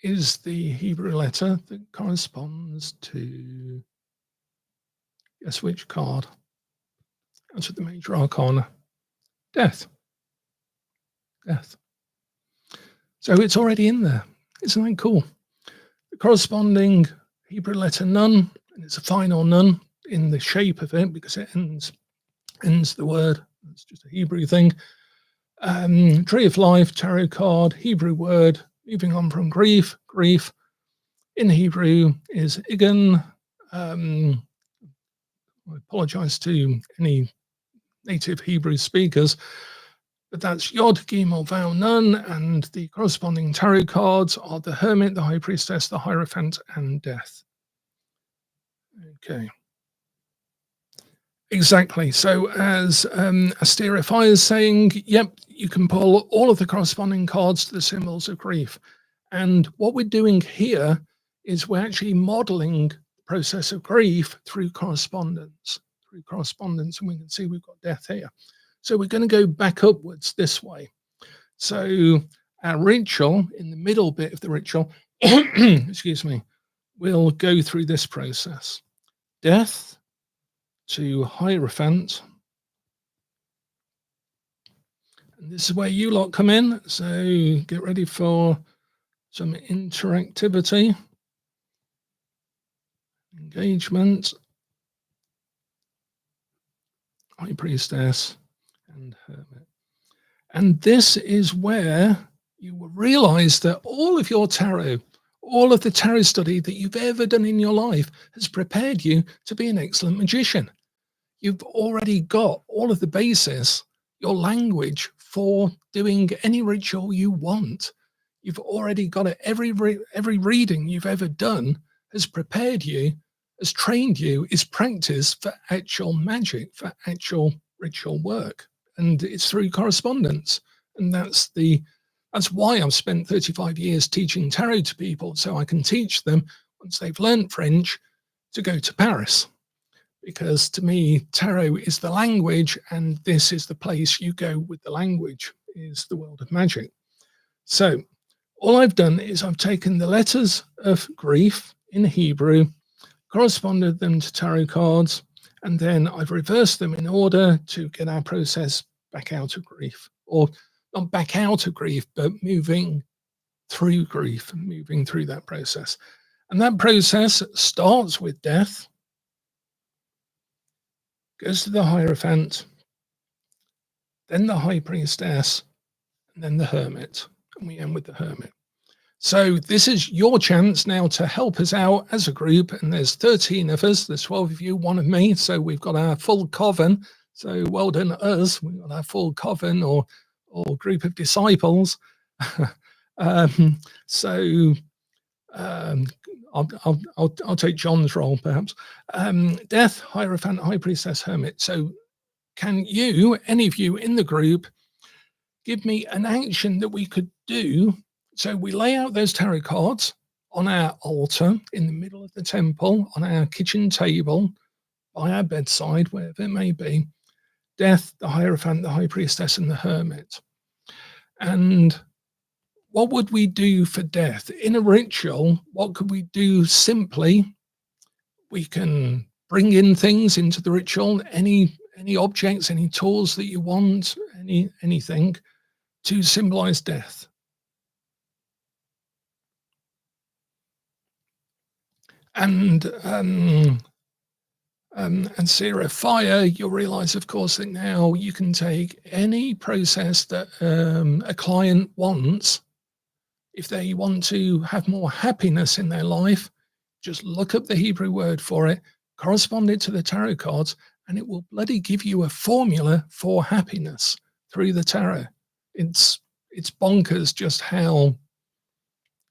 Speaker 1: is the Hebrew letter that corresponds to, guess which card? That's with the major arcana. Death. Death. So it's already in there. Isn't that cool? The corresponding Hebrew letter Nun, and it's a final Nun in the shape of it because it ends the word. It's just a Hebrew thing. Tree of Life, tarot card, Hebrew word. Moving on from grief. Grief in Hebrew is Igan. I apologize to any native Hebrew speakers, but that's Yod, Gimel, Vowel, Nun, and the corresponding tarot cards are the Hermit, the High Priestess, the Hierophant, and Death. Okay. Exactly. So as Asteria Fire is saying, yep, you can pull all of the corresponding cards to the symbols of grief. And what we're doing here is we're actually modeling the process of grief through correspondence. And we can see we've got death here. So we're going to go back upwards this way. So our ritual, in the middle bit of the ritual, excuse me, we'll go through this process. Death to Hierophant. And this is where you lot come in. So get ready for some interactivity, engagement. high priestess, and hermit. And this is where you will realize that all of your tarot, all of the tarot study that you've ever done in your life has prepared you to be an excellent magician. You've already got all of the basis, your language for doing any ritual you want. You've already got it. Every reading you've ever done has prepared you, has trained you, is practice for actual magic, for actual ritual work. And it's through correspondence. And that's why I've spent 35 years teaching tarot to people, so I can teach them, once they've learned French, to go to Paris. Because to me, tarot is the language, and this is the place you go with the language, is the world of magic. So all I've done is I've taken the letters of grief in Hebrew, corresponded them to tarot cards, and then I've reversed them in order to get our process back out of grief. Or not back out of grief, but moving through grief, moving through that process. And that process starts with death, goes to the Hierophant, then the High Priestess, and then the Hermit. And we end with the Hermit. So this is your chance now to help us out as a group. And there's 13 of us, there's 12 of you, one of me. So we've got our full coven. So well done us. We've got our full coven or group of disciples. I'll take John's role, perhaps. Death, Hierophant, High Priestess, Hermit. So can you, any of you in the group, give me an action that we could do? So we lay out those tarot cards on our altar in the middle of the temple, on our kitchen table, by our bedside, wherever it may be. Death, the Hierophant, the High Priestess, and the Hermit. And what would we do for death? In a ritual, what could we do simply? We can bring in things into the ritual, any objects, any tools that you want, anything to symbolize death. And Sarah, fire, you'll realize, of course, that now you can take any process that a client wants. If they want to have more happiness in their life, just look up the Hebrew word for it, correspond it to the tarot cards, and it will bloody give you a formula for happiness through the tarot. It's bonkers just how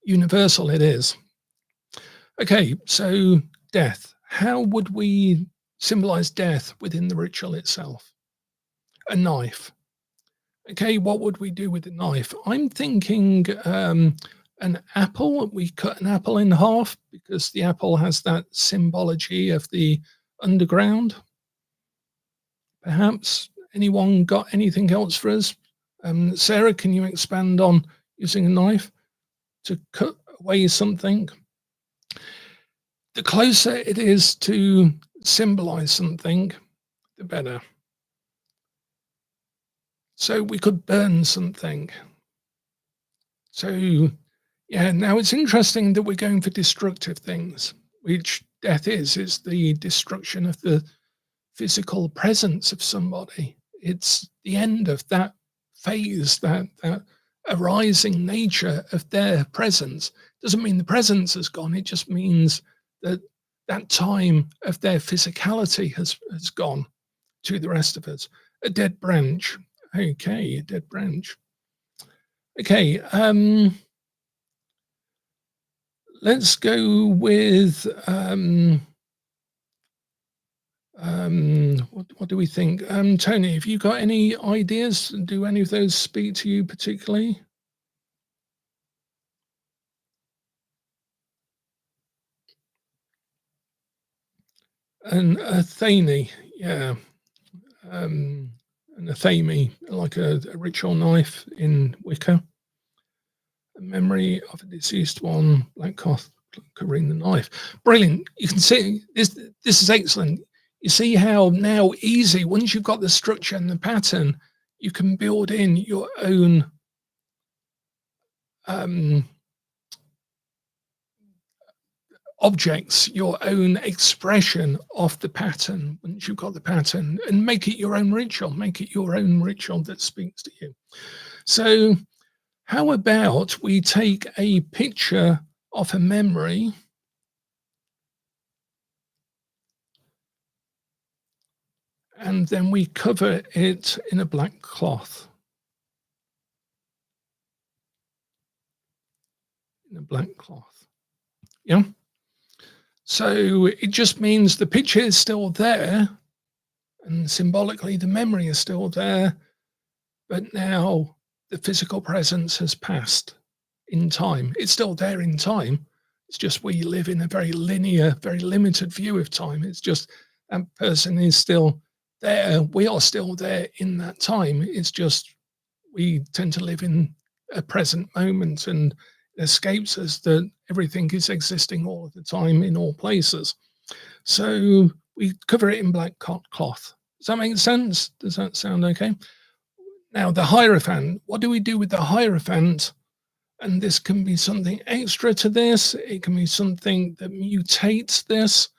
Speaker 1: universal it is. Okay, so death. How would we symbolize death within the ritual itself? A knife. Okay, what would we do with a knife? I'm thinking an apple. We cut an apple in half because the apple has that symbology of the underground. Perhaps anyone got anything else for us? Sarah, can you expand on using a knife to cut away something? The closer it is to symbolize something, the better. So we could burn something. So, yeah, now it's interesting that we're going for destructive things, which death is. It's the destruction of the physical presence of somebody. It's the end of that phase, that arising nature of their presence. Doesn't mean the presence has gone. It just means that time of their physicality has gone to the rest of us. A dead branch. Okay, a dead branch. Okay, let's go with what do we think? Tony, have you got any ideas? Do any of those speak to you particularly? An athame, yeah. An athame, like a ritual knife in Wicca. A memory of a deceased one, black cloth covering the knife. Brilliant. You can see this is excellent. You see how now easy, once you've got the structure and the pattern, you can build in your own objects, your own expression of the pattern once you've got the pattern, and make it your own ritual, make it your own ritual that speaks to you. So how about we take a picture of a memory and then we cover it in a black cloth. In a black cloth. Yeah. So it just means the picture is still there, and symbolically the memory is still there, but now the physical presence has passed in time. It's still there in time. It's just we live in a very linear, very limited view of time. It's just that person is still there. We are still there in that time. It's just we tend to live in a present moment, and it escapes us that everything is existing all of the time in all places. So we cover it in black cloth. Does that make sense? Does that sound okay? Now, the Hierophant, what do we do with the Hierophant? And this can be something extra to this. It can be something that mutates this.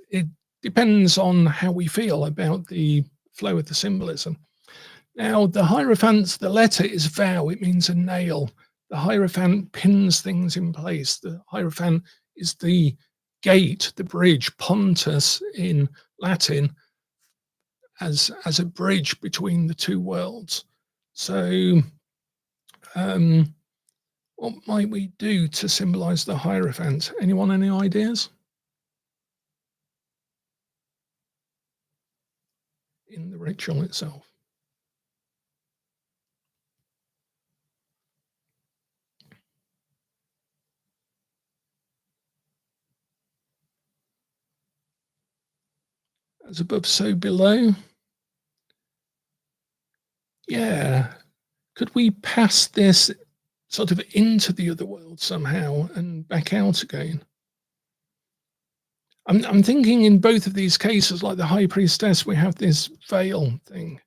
Speaker 1: It depends on how we feel about the flow of the symbolism. Now, the Hierophant, the letter is vow. It means a nail. The Hierophant pins things in place. The Hierophant is the gate, the bridge, pontus in Latin, as a bridge between the two worlds. So what might we do to symbolize the Hierophant? Anyone, any ideas? In the ritual itself. As above, so below. Yeah. Could we pass this sort of into the other world somehow and back out again? I'm thinking in both of these cases, like the High Priestess, we have this veil thing.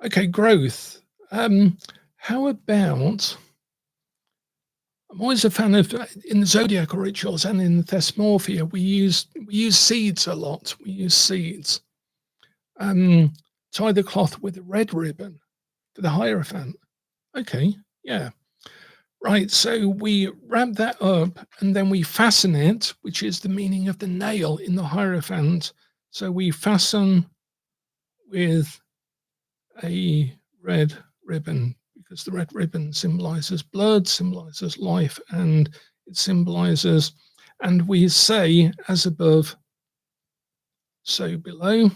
Speaker 1: Okay, growth. How about, I'm always a fan of, in the zodiacal rituals and in the Thesmophoria, we use seeds a lot. We use seeds. Tie the cloth with a red ribbon for the Hierophant. Okay, yeah. Right, so we wrap that up and then we fasten it, which is the meaning of the nail in the Hierophant. So we fasten with a red ribbon, because the red ribbon symbolizes blood, symbolizes life, and it symbolizes, and we say, as above, so below,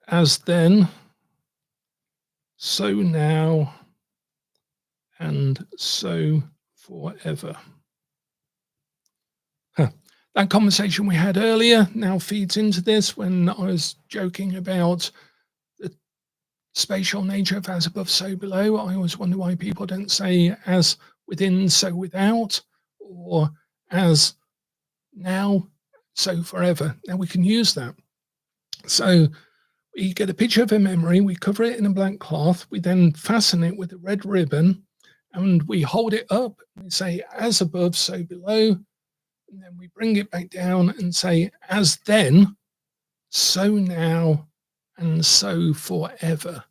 Speaker 1: as then, so now, and so forever. That conversation we had earlier now feeds into this when I was joking about the spatial nature of as above, so below. I always wonder why people don't say as within, so without, or as now, so forever. Now we can use that. So we get a picture of a memory, we cover it in a black cloth, we then fasten it with a red ribbon, and we hold it up, we say as above, so below, and then we bring it back down and say as then, so now, and so forever.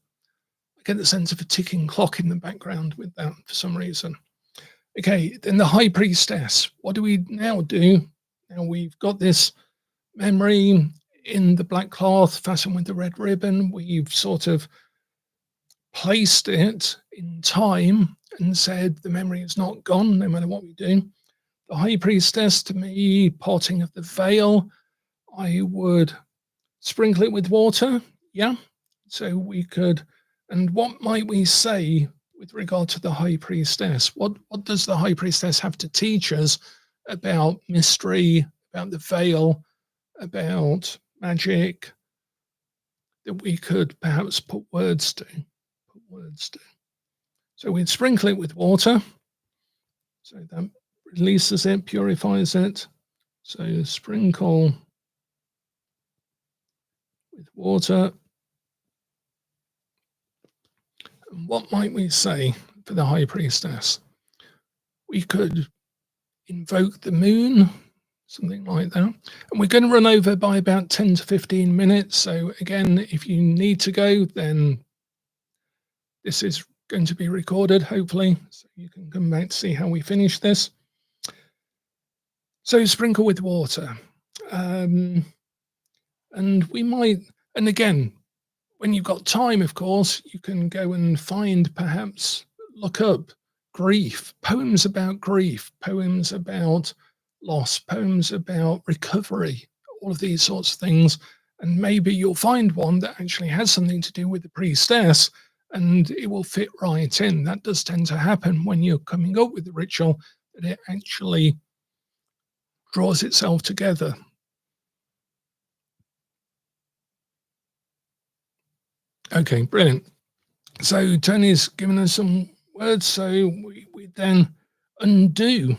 Speaker 1: I get the sense of a ticking clock in the background with that for some reason. Okay, then the High Priestess. What do we now do? Now we've got this memory in the black cloth fastened with the red ribbon. We've sort of placed it in time and said the memory is not gone no matter what we do. The High Priestess, to me, parting of the veil, I would sprinkle it with water. Yeah. So we could, and what might we say with regard to the High Priestess? What does the High Priestess have to teach us about mystery, about the veil, about magic, that we could perhaps put words to? So we'd sprinkle it with water. So that releases it, purifies it. So sprinkle with water. And what might we say for the High Priestess? We could invoke the moon, something like that. And we're going to run over by about 10 to 15 minutes. So again, if you need to go, then this is going to be recorded, hopefully, so you can come back to see how we finish this. So sprinkle with water. And we might, and again, when you've got time, of course, you can go and find, perhaps look up grief, poems about grief, poems about loss, poems about recovery, all of these sorts of things. And maybe you'll find one that actually has something to do with the priestess and it will fit right in. That does tend to happen when you're coming up with the ritual, that it actually draws itself together. Okay, brilliant. So Tony's given us some words, so we then undo.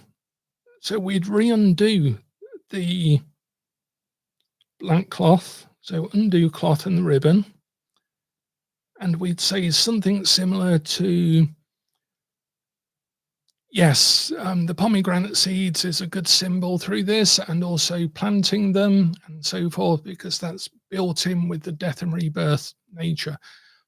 Speaker 1: So we'd re-undo the black cloth, so undo cloth and the ribbon, and we'd say something similar to, yes, the pomegranate seeds is a good symbol through this, and also planting them and so forth, because that's built in with the death and rebirth nature.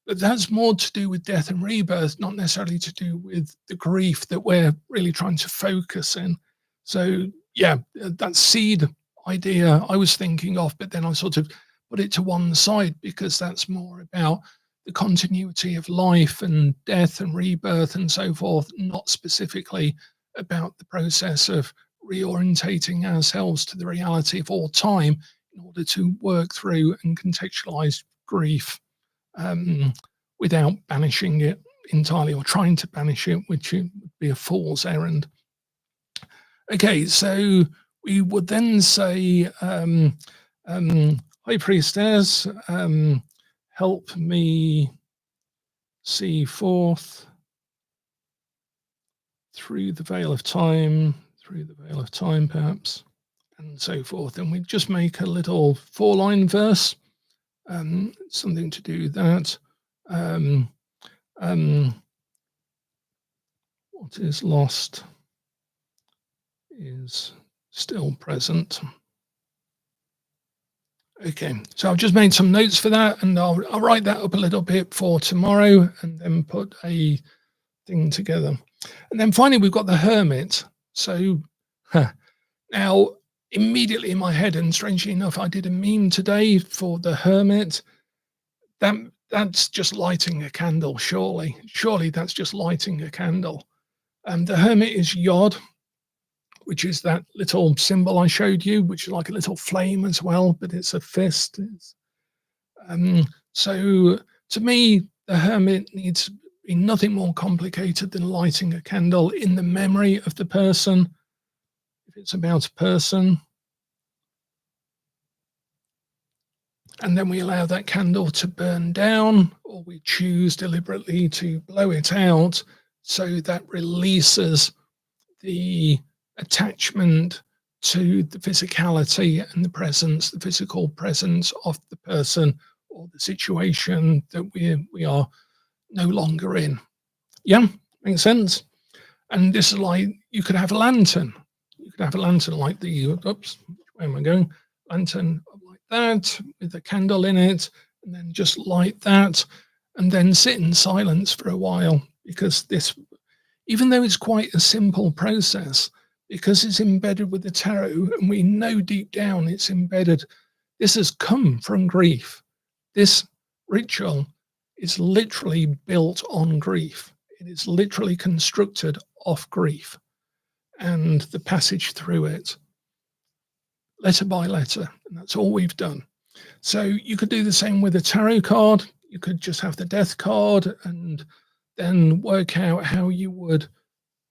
Speaker 1: But that's more to do with death and rebirth, not necessarily to do with the grief that we're really trying to focus in. So yeah, that seed idea I was thinking of, but then I sort of put it to one side because that's more about the continuity of life and death and rebirth and so forth, not specifically about the process of reorientating ourselves to the reality of all time in order to work through and contextualize grief without banishing it entirely or trying to banish it, which would be a fool's errand. Okay, so we would then say, High Priestess, help me see forth through the veil of time, perhaps, and so forth. And we just make a little 4-line verse, something to do that. What is lost is still present. Okay, so I've just made some notes for that, and I'll write that up a little bit for tomorrow and then put a thing together. And then finally, we've got the hermit. So now immediately in my head, and strangely enough, I did a meme today for the hermit. That's just lighting a candle, surely. Surely that's just lighting a candle. The hermit is Yod, which is that little symbol I showed you, which is like a little flame as well, but it's a fist. So to me, the hermit needs to be nothing more complicated than lighting a candle in the memory of the person, if it's about a person. And then we allow that candle to burn down, or we choose deliberately to blow it out, so that releases the attachment to the physicality and the presence, the physical presence of the person or the situation that we are no longer in. Yeah, makes sense. And this is like, you could have a lantern. You could have a lantern like the, oops, where am I going? Lantern like that with a candle in it, and then just light that, and then sit in silence for a while, because this, even though it's quite a simple process, because it's embedded with the tarot, and we know deep down it's embedded, this has come from grief. This ritual is literally built on grief. It is literally constructed off grief and the passage through it, letter by letter, and that's all we've done. So you could do the same with a tarot card. You could just have the death card and then work out how you would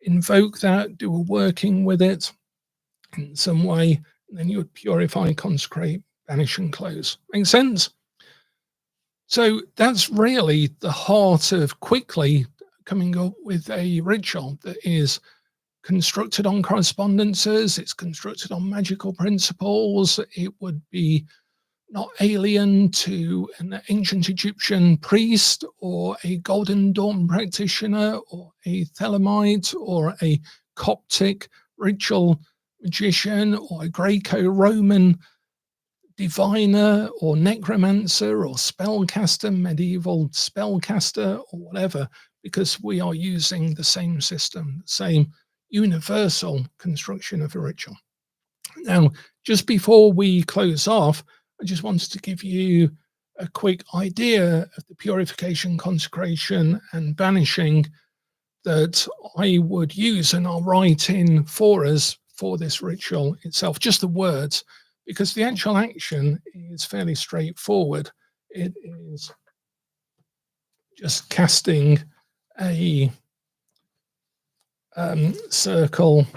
Speaker 1: invoke that, do a working with it in some way, and then you would purify, consecrate, banish, and close. Make sense? So that's really the heart of quickly coming up with a ritual that is constructed on correspondences, it's constructed on magical principles. It would be not alien to an ancient Egyptian priest or a Golden Dawn practitioner or a Thelemite or a Coptic ritual magician or a Greco-Roman diviner or necromancer or spellcaster, medieval spellcaster or whatever, because we are using the same system, the same universal construction of a ritual. Now, just before we close off, I just wanted to give you a quick idea of the purification, consecration, and banishing that I would use, and I'll write in for us for this ritual itself, just the words, because the actual action is fairly straightforward. It is just casting a circle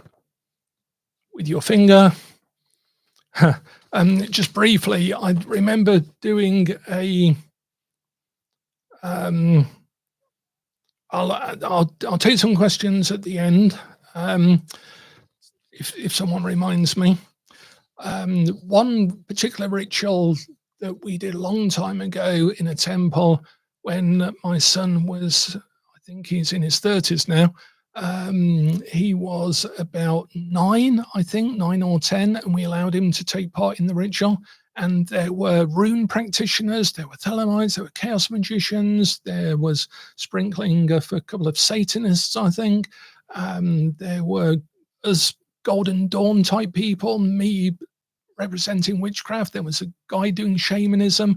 Speaker 1: with your finger. Just briefly, I remember doing a I'll take some questions at the end, if someone reminds me. One particular ritual that we did a long time ago in a temple when my son was, I think he's in his 30s now. He was about 9, I think, 9 or 10, and we allowed him to take part in the ritual. And there were rune practitioners, there were Thelemites, there were chaos magicians, there was sprinkling of a couple of Satanists, I think. There were us Golden Dawn type people, me representing witchcraft. There was a guy doing shamanism.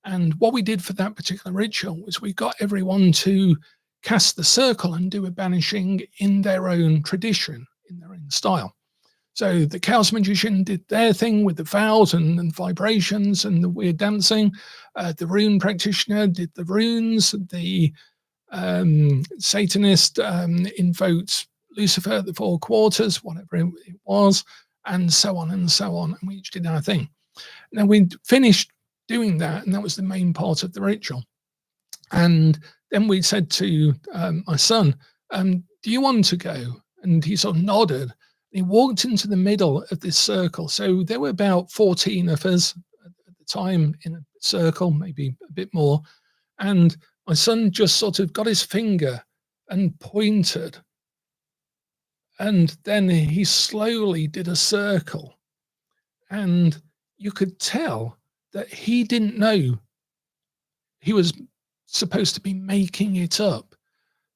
Speaker 1: And what we did for that particular ritual was we got everyone to cast the circle and do a banishing in their own tradition, in their own style. So the chaos magician did their thing with the vows and vibrations and the weird dancing. The rune practitioner did the runes. The Satanist invoked Lucifer at the 4 quarters, whatever it was, and so on and so on. And we each did our thing. Now we finished doing that, and that was the main part of the ritual. And then we said to my son, do you want to go? And he sort of nodded. He walked into the middle of this circle. So there were about 14 of us at the time in a circle, maybe a bit more. And my son just sort of got his finger and pointed. And then he slowly did a circle. And you could tell that he didn't know he was supposed to be making it up.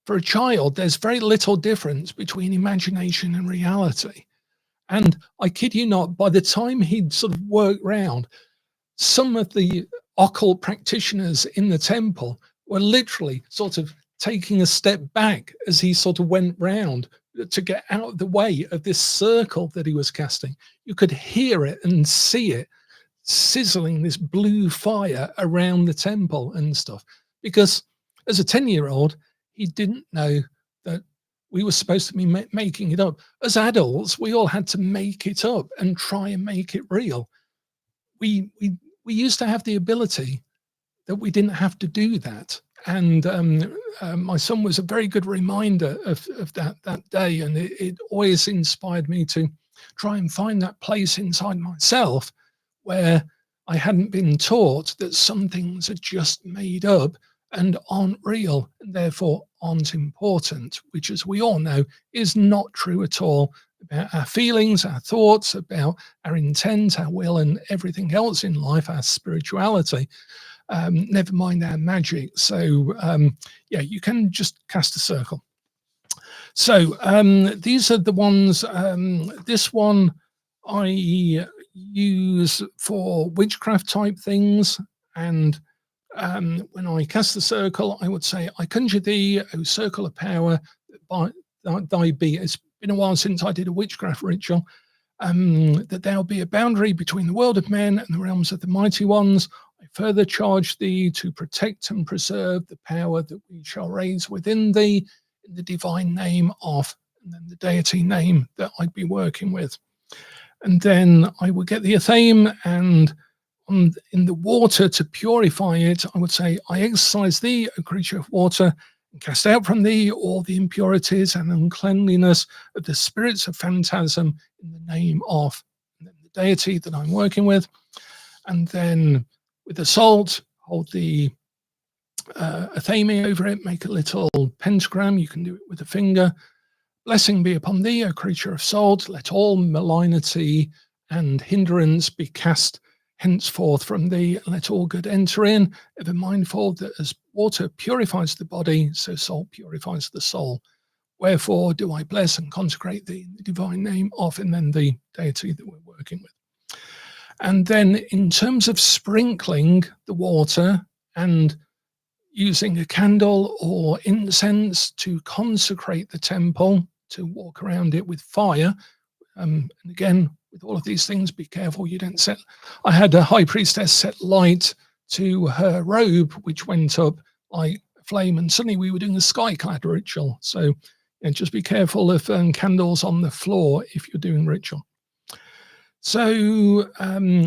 Speaker 1: For a child, there's very little difference between imagination and reality. And I kid you not, by the time he'd sort of worked round, some of the occult practitioners in the temple were literally sort of taking a step back as he sort of went round to get out of the way of this circle that he was casting. You could hear it and see it sizzling, this blue fire around the temple and stuff. Because as a 10-year-old, he didn't know that we were supposed to be making it up. As adults, we all had to make it up and try and make it real. We used to have the ability that we didn't have to do that. And my son was a very good reminder of that day. And it always inspired me to try and find that place inside myself where I hadn't been taught that some things are just made up and aren't real and therefore aren't important, which, as we all know, is not true at all about our feelings, our thoughts, about our intent, our will, and everything else in life, our spirituality, never mind our magic. So yeah, you can just cast a circle. So these are the ones, this one I use for witchcraft type things, and when I cast the circle, I would say, I conjure thee, O circle of power, by thy be. It's been a while since I did a witchcraft ritual. That there'll be a boundary between the world of men and the realms of the mighty ones. I further charge thee to protect and preserve the power that we shall raise within thee in the divine name of, and then the deity name that I'd be working with. And then I would get the athame, and in the water to purify it, I would say, I exercise thee, O creature of water, and cast out from thee all the impurities and uncleanliness of the spirits of phantasm in the name of, and then the deity that I'm working with. And then with the salt, hold the athame over it, make a little pentagram. You can do it with a finger. Blessing be upon thee, O creature of salt. Let all malignity and hindrance be cast henceforth from thee, and let all good enter in, ever mindful that as water purifies the body, so salt purifies the soul. Wherefore do I bless and consecrate thee in the divine name of, and then the deity that we're working with. And then in terms of sprinkling the water and using a candle or incense to consecrate the temple, to walk around it with fire. And again, with all of these things, be careful you don't set. I had a high priestess set light to her robe, which went up like a flame, and suddenly we were doing a skyclad ritual. So just be careful of candles on the floor if you're doing ritual. So,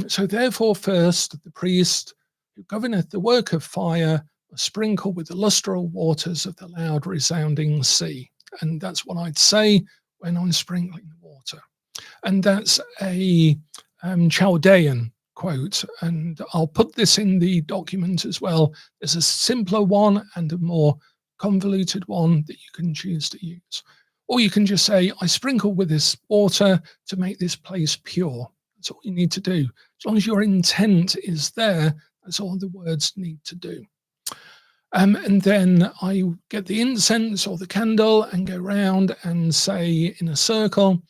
Speaker 1: so therefore, first the priest who governeth the work of fire sprinkle with the lustral waters of the loud resounding sea. And that's what I'd say when I'm sprinkling the water. And that's a Chaldean quote, and I'll put this in the document as well. There's a simpler one and a more convoluted one that you can choose to use. Or you can just say, I sprinkle with this water to make this place pure. That's all you need to do. As long as your intent is there, that's all the words need to do. And then I get the incense or the candle and go round and say in a circle.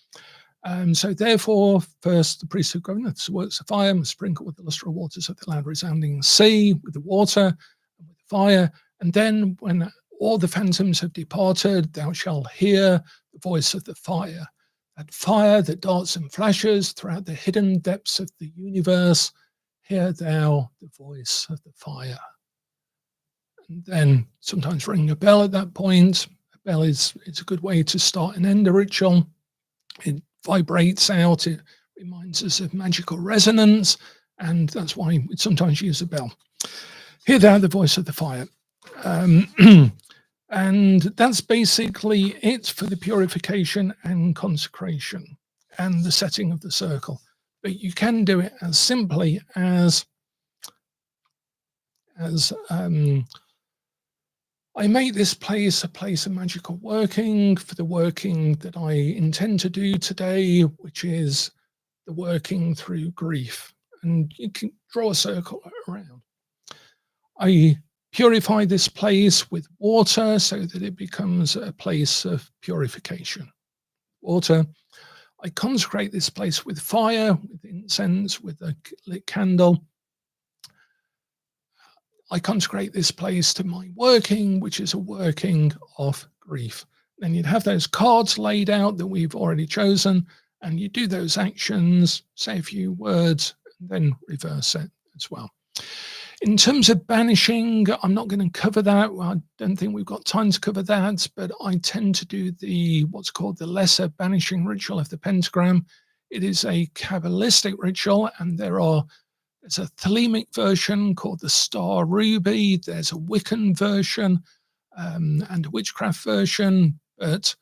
Speaker 1: So therefore, first the priest who governeth the works of fire must sprinkle with the lustral waters of the loud resounding sea, with the water and with the fire. And then when all the phantoms have departed, thou shalt hear the voice of the fire. That fire that darts and flashes throughout the hidden depths of the universe, hear thou the voice of the fire. And then sometimes ring a bell at that point. A bell is a good way to start and end a ritual. It vibrates out, it reminds us of magical resonance, and that's why we sometimes use a bell. Hear thou the voice of the fire. And that's basically it for the purification and consecration and the setting of the circle. But you can do it as simply as I make this place a place of magical working for the working that I intend to do today, which is the working through grief. And you can draw a circle around. I purify this place with water so that it becomes a place of purification. Water. I consecrate this place with fire, with incense, with a lit candle. I consecrate this place to my working, which is a working of grief. Then you'd have those cards laid out that we've already chosen, and you do those actions, say a few words, and then reverse it as well. In terms of banishing, I'm not going to cover that. Well, I don't think we've got time to cover that, but I tend to do what's called the lesser banishing ritual of the pentagram. It is a Kabbalistic ritual, and there's a Thelemic version called the Star Ruby. There's a Wiccan version and a witchcraft version. But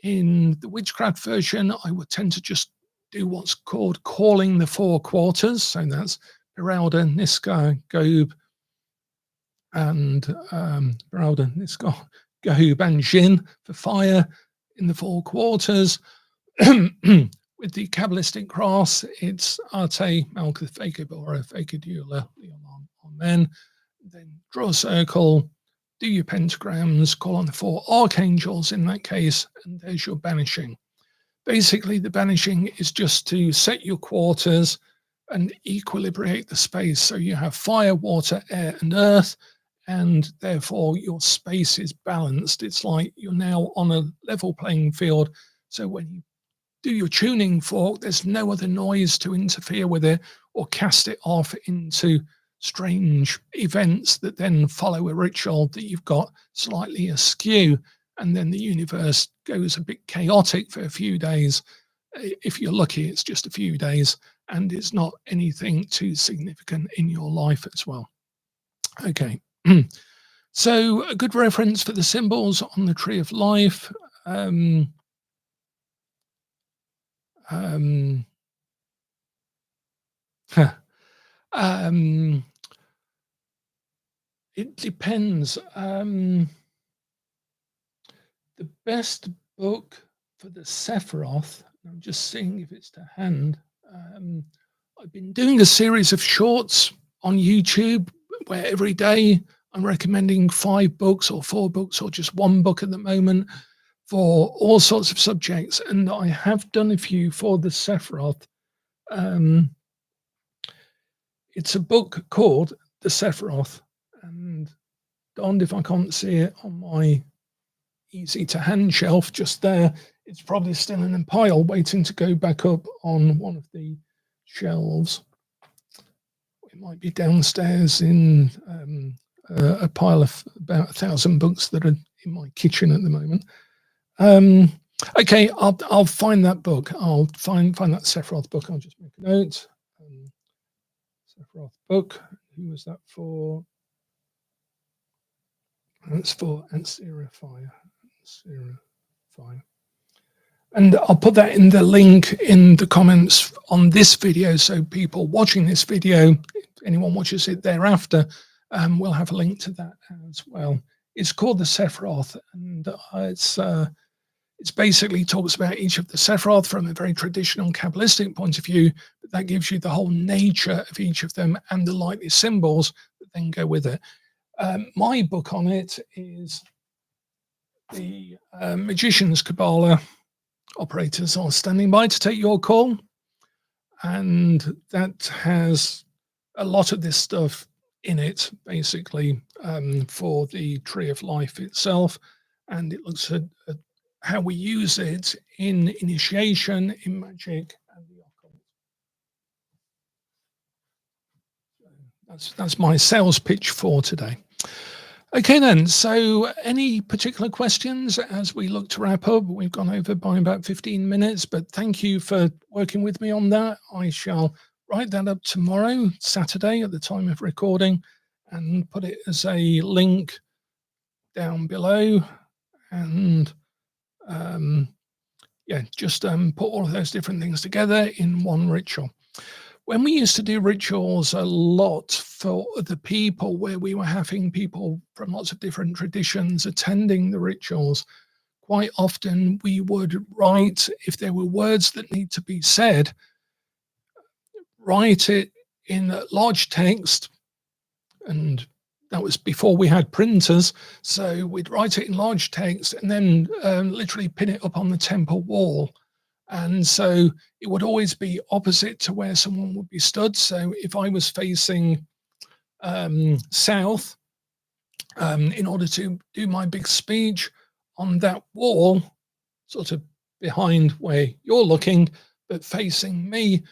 Speaker 1: in the witchcraft version, I would tend to just do what's called calling the four quarters. So that's Beralda, Niska, Gob, and Beralda, Niska, Gob, and Jin for fire in the four quarters. With the Kabbalistic cross, it's Arte, Malkuth, Vekabora, Vekadula, Amen. Then draw a circle, do your pentagrams, call on the four archangels in that case, and there's your banishing. Basically, the banishing is just to set your quarters and equilibrate the space. So you have fire, water, air, and earth, and therefore your space is balanced. It's like you're now on a level playing field. So when you do your tuning fork, there's no other noise to interfere with it or cast it off into strange events that then follow a ritual that you've got slightly askew, and then the universe goes a bit chaotic for a few days. If you're lucky, it's just a few days, and it's not anything too significant in your life as well. Okay. So a good reference for the symbols on the Tree of Life. It depends. The best book for the Sephiroth, I'm just seeing if it's to hand. I've been doing a series of shorts on YouTube where every day I'm recommending 5 books or 4 books or just 1 book at the moment for all sorts of subjects. And I have done a few for the Sephiroth. It's a book called The Sephiroth, and darned if I can't see it on my easy to hand shelf just there. It's probably still in a pile waiting to go back up on one of the shelves. It might be downstairs in a pile of about 1,000 books that are in my kitchen at the moment. Okay, I'll find that book. I'll find that Sephiroth book. I'll just make a note. Sephiroth book. Who was that for? That's for Esoteric. And I'll put that in the link in the comments on this video, so people watching this video, if anyone watches it thereafter, will have a link to that as well. It's called the Sephiroth, and it's basically talks about each of the Sephiroth from a very traditional Kabbalistic point of view, but that gives you the whole nature of each of them and the likely symbols that then go with it. My book on it is the Magician's Kabbalah. Operators are standing by to take your call, and that has a lot of this stuff in it, basically, for the Tree of Life itself, and it looks at how we use it in initiation, in magic, and the occult. That's my sales pitch for today. Okay then, so any particular questions as we look to wrap up? We've gone over by about 15 minutes, but thank you for working with me on that. I shall write that up tomorrow, Saturday, at the time of recording, and put it as a link down below. And yeah, just put all of those different things together in one ritual. When we used to do rituals a lot for the people, where we were having people from lots of different traditions attending the rituals, quite often we would write, if there were words that need to be said, write it in large text, and that was before we had printers, so we'd write it in large text and then literally pin it up on the temple wall. And so it would always be opposite to where someone would be stood. So if I was facing south, in order to do my big speech, on that wall, sort of behind where you're looking, but facing me,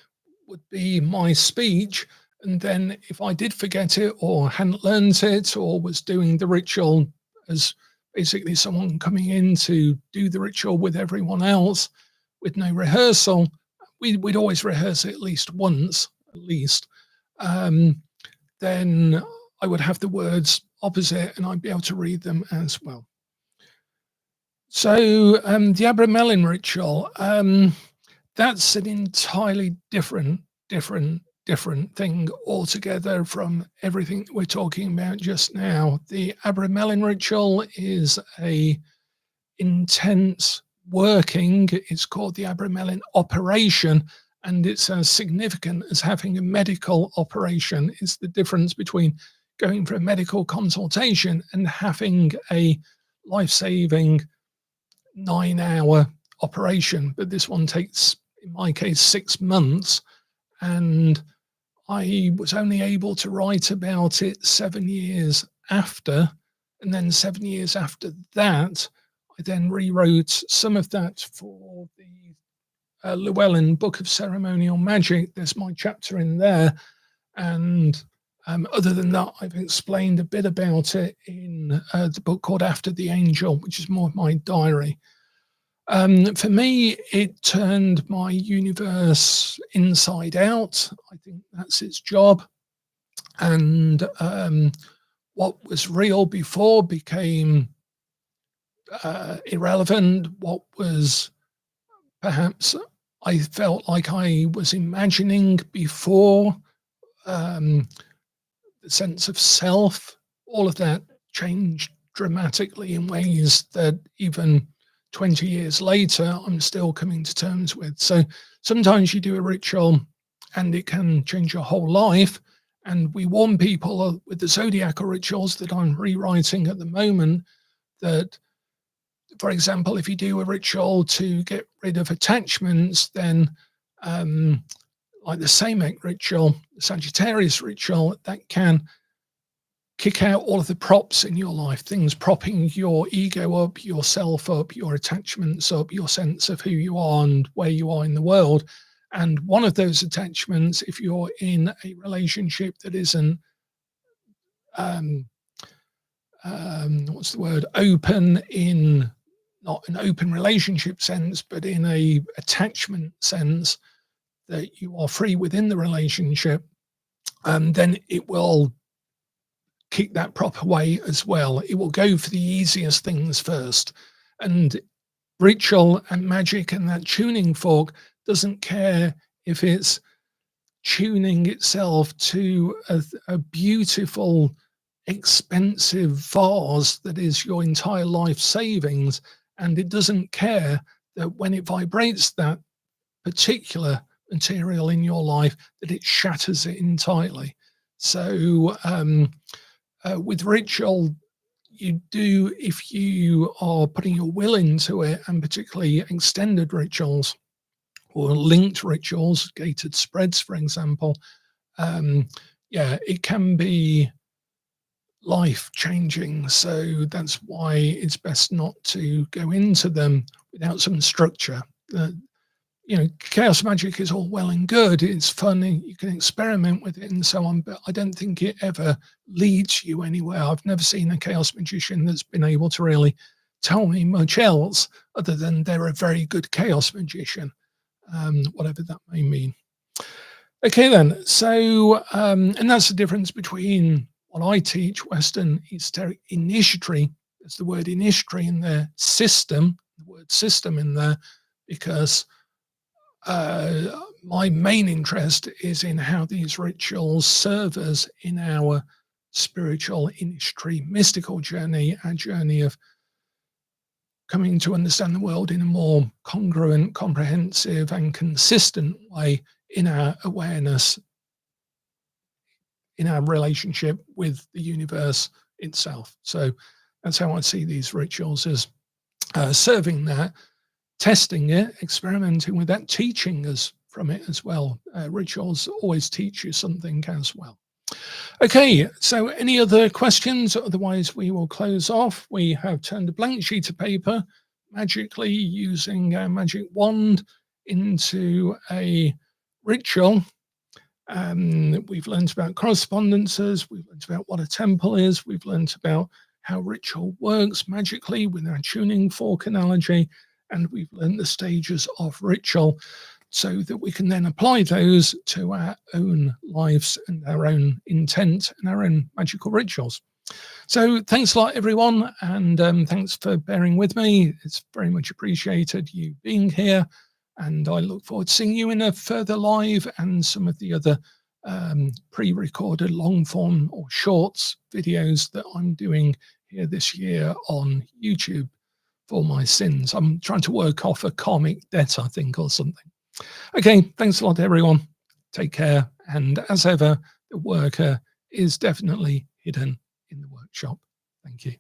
Speaker 1: would be my speech. And then if I did forget it or hadn't learned it or was doing the ritual as basically someone coming in to do the ritual with everyone else, with no rehearsal, we'd always rehearse it at least once, then I would have the words opposite and I'd be able to read them as well. So the Abramelin ritual, that's an entirely different thing altogether from everything that we're talking about just now. The Abramelin ritual is a intense working. It's called the Abramelin operation, and it's as significant as having a medical operation. It's the difference between going for a medical consultation and having a life-saving 9-hour operation. But this one takes, in my case, 6 months, and I was only able to write about it 7 years after, and then 7 years after that I then rewrote some of that for the Llewellyn Book of Ceremonial Magic. There's my chapter in there. And other than that, I've explained a bit about it in the book called After the Angel, which is more of my diary. For me, it turned my universe inside out. I think that's its job. And what was real before became irrelevant. What was perhaps I felt like I was imagining before, the sense of self, all of that changed dramatically in ways that even 20 years later, I'm still coming to terms with. So sometimes you do a ritual and it can change your whole life. And we warn people with the zodiacal rituals that I'm rewriting at the moment that, for example, if you do a ritual to get rid of attachments, then like the Samic ritual, the Sagittarius ritual, that can kick out all of the props in your life, things propping your ego up, yourself up, your attachments up, your sense of who you are and where you are in the world. And one of those attachments, if you're in a relationship that isn't what's the word, open, in not an open relationship sense, but in a attachment sense, that you are free within the relationship, then it will kick that prop away as well. It will go for the easiest things first. And ritual and magic and that tuning fork doesn't care if it's tuning itself to a beautiful, expensive vase that is your entire life savings. And it doesn't care that when it vibrates that particular material in your life, that it shatters it entirely. So with ritual, you do, if you are putting your will into it, and particularly extended rituals or linked rituals, gated spreads, for example, yeah, it can be life changing. So that's why it's best not to go into them without some structure. You know, chaos magic is all well and good. It's fun. You can experiment with it and so on, but I don't think it ever leads you anywhere. I've never seen a chaos magician that's been able to really tell me much else other than they're a very good chaos magician, whatever that may mean. Okay, then. So, and that's the difference between what I teach, Western esoteric initiatory. There's the word initiatory in there, system, the word system in there, because my main interest is in how these rituals serve us in our spiritual initiatory mystical journey, our journey of coming to understand the world in a more congruent, comprehensive and consistent way in our awareness, in our relationship with the universe itself. So that's how I see these rituals, as serving that, testing it, experimenting with that, teaching us from it as well. Rituals always teach you something as well. Okay, so any other questions? Otherwise, we will close off. We have turned a blank sheet of paper magically using a magic wand into a ritual. We've learned about correspondences. We've learned about what a temple is. We've learned about how ritual works magically with our tuning fork analogy. And we've learned the stages of ritual so that we can then apply those to our own lives and our own intent and our own magical rituals. So thanks a lot, everyone. And thanks for bearing with me. It's very much appreciated you being here. And I look forward to seeing you in a further live and some of the other pre-recorded long form or shorts videos that I'm doing here this year on YouTube for my sins. I'm trying to work off a karmic debt, I think, or something. Okay, thanks a lot, everyone. Take care. And as ever, the worker is definitely hidden in the workshop. Thank you.